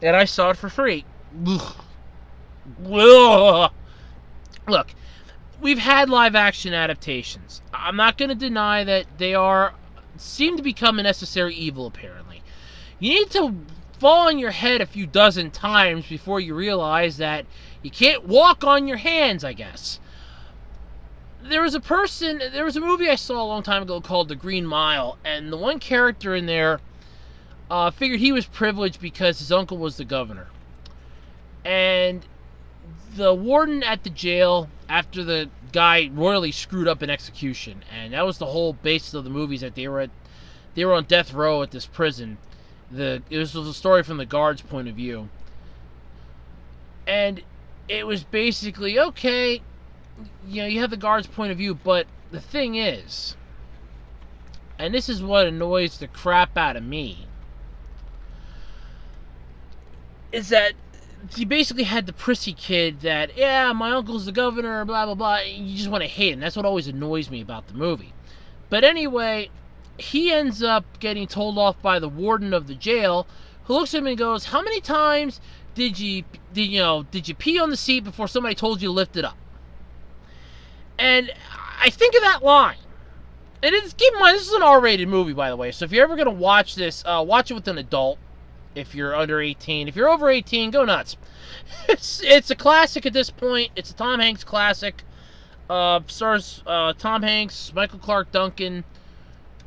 And I saw it for free. Look, we've had live-action adaptations. I'm not going to deny that they seem to become a necessary evil, apparently. You need to fall on your head a few dozen times before you realize that you can't walk on your hands, I guess. There was a movie I saw a long time ago called The Green Mile, and the one character in there figured he was privileged because his uncle was the governor. And the warden at the jail, after the guy royally screwed up an execution, and that was the whole basis of the movies, that they were on death row at this prison. It was a story from the guard's point of view. And it was basically, okay, you have the guard's point of view, but the thing is, and this is what annoys the crap out of me, is that you basically had the prissy kid that, yeah, my uncle's the governor, blah, blah, blah. You just want to hate him. That's what always annoys me about the movie. But anyway, he ends up getting told off by the warden of the jail, who looks at him and goes, how many times did you pee on the seat before somebody told you to lift it up? And I think of that line. And keep in mind, this is an R-rated movie, by the way. So if you're ever going to watch this, watch it with an adult. If you're under 18. If you're over 18, go nuts. It's a classic at this point. It's a Tom Hanks classic. Stars Tom Hanks, Michael Clark Duncan.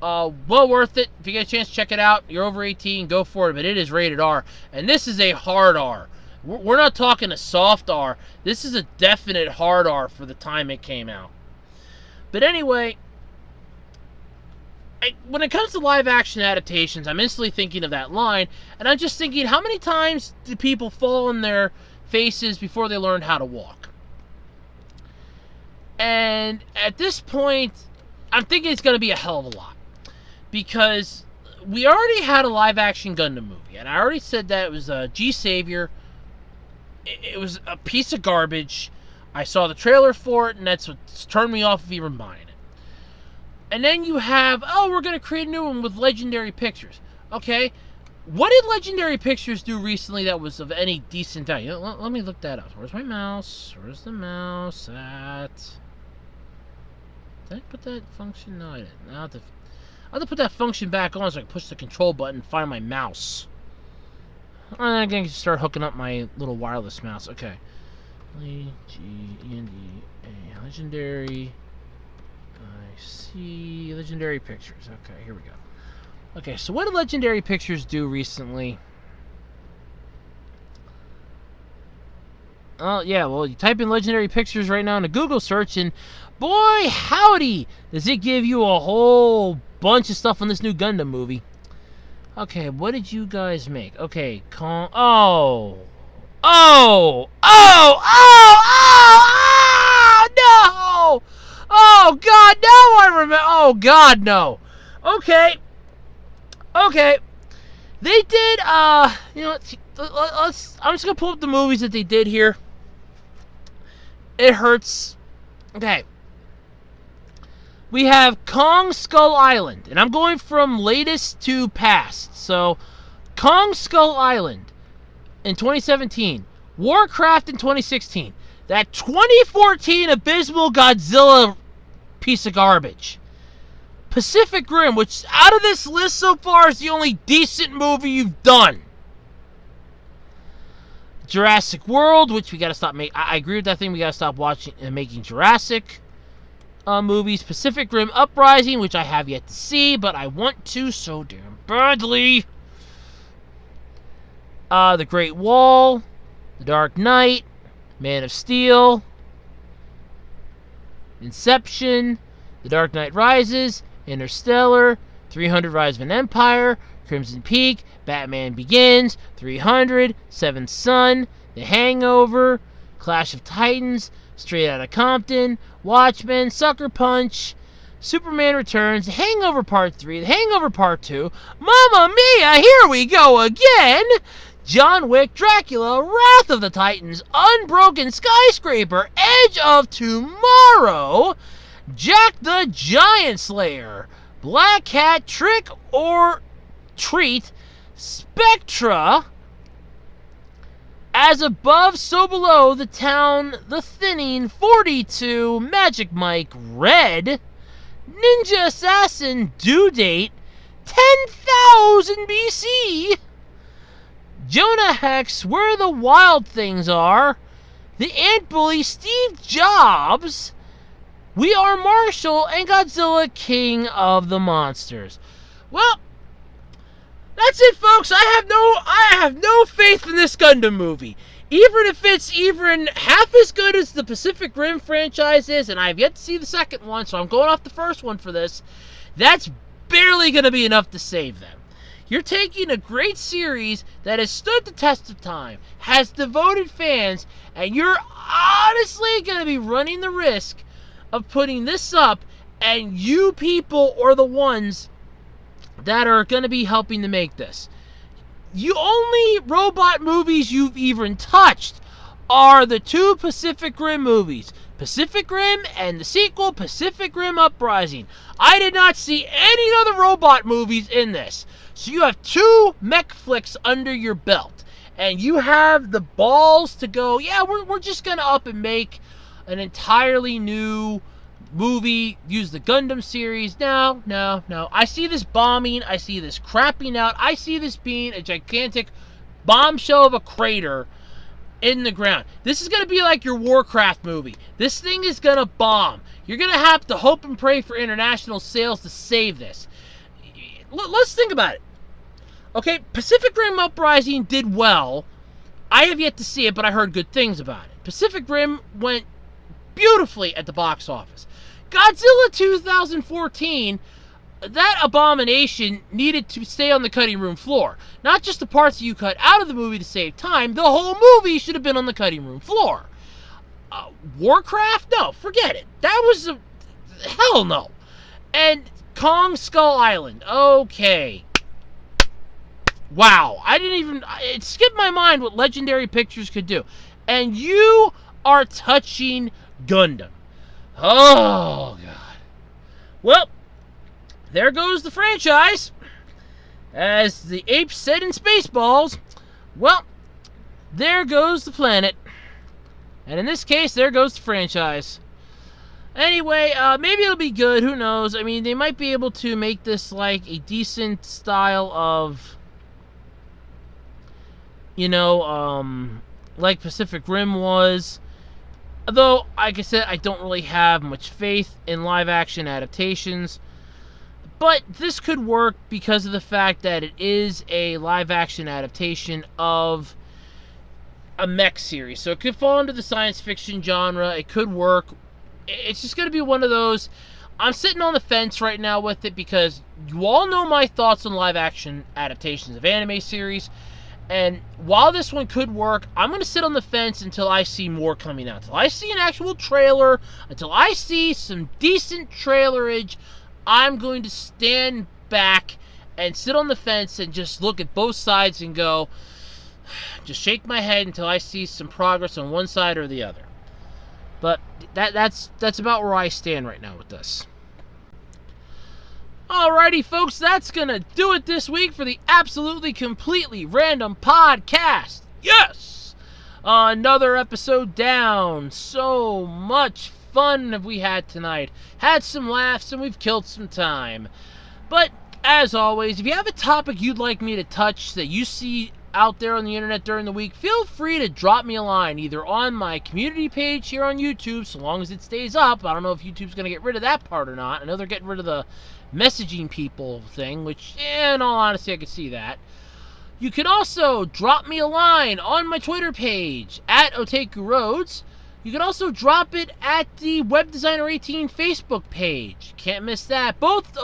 Well worth it. If you get a chance to check it out, you're over 18, go for it. But it is rated R. And this is a hard R. We're not talking a soft R. This is a definite hard R for the time it came out. But anyway, when it comes to live-action adaptations, I'm instantly thinking of that line, and I'm just thinking, how many times do people fall on their faces before they learn how to walk? And at this point, I'm thinking it's going to be a hell of a lot, because we already had a live-action Gundam movie, and I already said that it was G Savior. It was a piece of garbage. I saw the trailer for it, and that's what turned me off of even buying it. And then you have, we're going to create a new one with Legendary Pictures. Okay, what did Legendary Pictures do recently that was of any decent value? Let me look that up. Where's my mouse? Where's the mouse at? Did I put that function? No, I didn't. I'll have to put that function back on so I can push the control button and find my mouse. I'm going to start hooking up my little wireless mouse. Okay. Legendary. I see Legendary Pictures. Okay, here we go. Okay, so what did Legendary Pictures do recently? Oh, yeah, well, you type in Legendary Pictures right now in a Google search, and boy, howdy, does it give you a whole bunch of stuff on this new Gundam movie. Okay, what did you guys make? Okay, no! Oh, God, no, I remember. Oh, God, no. Okay. They did, I'm just going to pull up the movies that they did here. It hurts. Okay. We have Kong Skull Island, and I'm going from latest to past. So, Kong Skull Island in 2017. Warcraft in 2016. That 2014 abysmal Godzilla piece of garbage. Pacific Rim, which out of this list so far is the only decent movie you've done. Jurassic World, which we got to stop making. I agree with that thing. We got to stop watching and making Jurassic movies. Pacific Rim Uprising, which I have yet to see, but I want to so damn badly. The Great Wall, The Dark Knight, Man of Steel, Inception, The Dark Knight Rises, Interstellar, 300 Rise of an Empire, Crimson Peak, Batman Begins, 300, Seventh Son, The Hangover, Clash of Titans, Straight Outta Compton, Watchmen, Sucker Punch, Superman Returns, The Hangover Part 3, The Hangover Part 2, Mamma Mia, here we go again! John Wick, Dracula, Wrath of the Titans, Unbroken Skyscraper, Edge of Tomorrow, Jack the Giant Slayer, Black Cat, Trick or Treat, Spectra, As Above, So Below, The Town, The Thinning, 42, Magic Mike, Red, Ninja Assassin, Due Date, 10,000 BC, Jonah Hex, Where the Wild Things Are, The Ant Bully, Steve Jobs, We Are Marshall, and Godzilla, King of the Monsters. Well, that's it, folks. I have no faith in this Gundam movie. Even if it's even half as good as the Pacific Rim franchise is, and I have yet to see the second one, so I'm going off the first one for this, that's barely going to be enough to save them. You're taking a great series that has stood the test of time, has devoted fans, and you're honestly going to be running the risk of putting this up, and you people are the ones that are going to be helping to make this. You only robot movies you've even touched are the two Pacific Rim movies. Pacific Rim and the sequel, Pacific Rim Uprising. I did not see any other robot movies in this. So you have two mech flicks under your belt. And you have the balls to go, yeah, we're just going to up and make an entirely new movie, use the Gundam series. No. I see this bombing. I see this crapping out. I see this being a gigantic bombshell of a crater in the ground. This is going to be like your Warcraft movie. This thing is going to bomb. You're going to have to hope and pray for international sales to save this. Let's think about it. Okay, Pacific Rim Uprising did well. I have yet to see it, but I heard good things about it. Pacific Rim went beautifully at the box office. Godzilla 2014, that abomination needed to stay on the cutting room floor. Not just the parts that you cut out of the movie to save time. The whole movie should have been on the cutting room floor. Warcraft? No, forget it. That was a... hell no. And Kong Skull Island. Okay. Wow. It skipped my mind what Legendary Pictures could do. And you are touching Gundam. Oh, God. Well, there goes the franchise. As the apes said in Spaceballs, well, there goes the planet. And in this case, there goes the franchise. Anyway, maybe it'll be good. Who knows? I mean, they might be able to make this like a decent style of, like Pacific Rim was. Although, like I said, I don't really have much faith in live-action adaptations. But this could work because of the fact that it is a live-action adaptation of a mech series. So it could fall into the science fiction genre. It could work. It's just going to be one of those... I'm sitting on the fence right now with it because you all know my thoughts on live-action adaptations of anime series. And while this one could work, I'm going to sit on the fence until I see more coming out. Until I see an actual trailer, until I see some decent trailerage, I'm going to stand back and sit on the fence and just look at both sides and go, just shake my head until I see some progress on one side or the other. But that's about where I stand right now with this. Alrighty, folks, that's going to do it this week for the Absolutely Completely Random Podcast. Yes! Another episode down. So much fun have we had tonight. Had some laughs and we've killed some time. But, as always, if you have a topic you'd like me to touch that you see out there on the internet during the week, feel free to drop me a line, either on my community page here on YouTube, so long as it stays up. I don't know if YouTube's going to get rid of that part or not. I know they're getting rid of the messaging people thing, which, in all honesty, I could see that. You can also drop me a line on my Twitter page, at Otaku Roads. You can also drop it at the Web Designer 18 Facebook page. Can't miss that. Both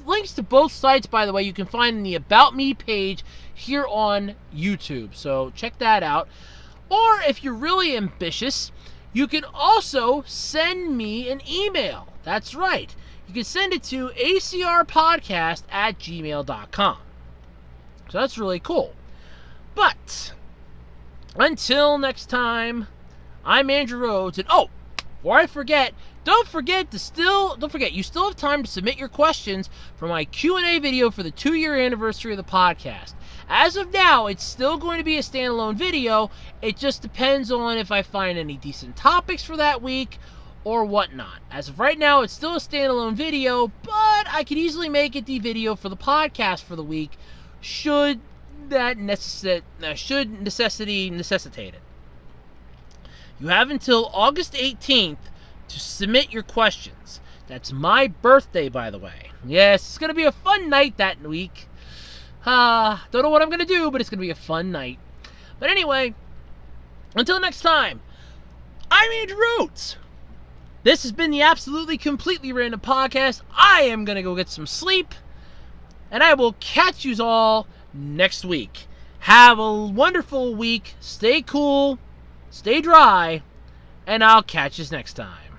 links to both sites, by the way, you can find in the About Me page here on YouTube. So check that out. Or if you're really ambitious, you can also send me an email. That's right. You can send it to acrpodcast@gmail.com. So that's really cool. But until next time, I'm Andrew Rhodes, and before I forget, you still have time to submit your questions for my Q&A video for the 2-year anniversary of the podcast. As of now, it's still going to be a standalone video. It just depends on if I find any decent topics for that week or whatnot. As of right now, it's still a standalone video, but I could easily make it the video for the podcast for the week, should necessitate it. You have until August 18th to submit your questions. That's my birthday, by the way. Yes, it's going to be a fun night that week. Don't know what I'm going to do, but it's going to be a fun night. But anyway, until next time, I'm Andrew Rhodes. This has been the Absolutely Completely Random Podcast. I am going to go get some sleep, and I will catch you all next week. Have a wonderful week. Stay cool. Stay dry, and I'll catch you next time.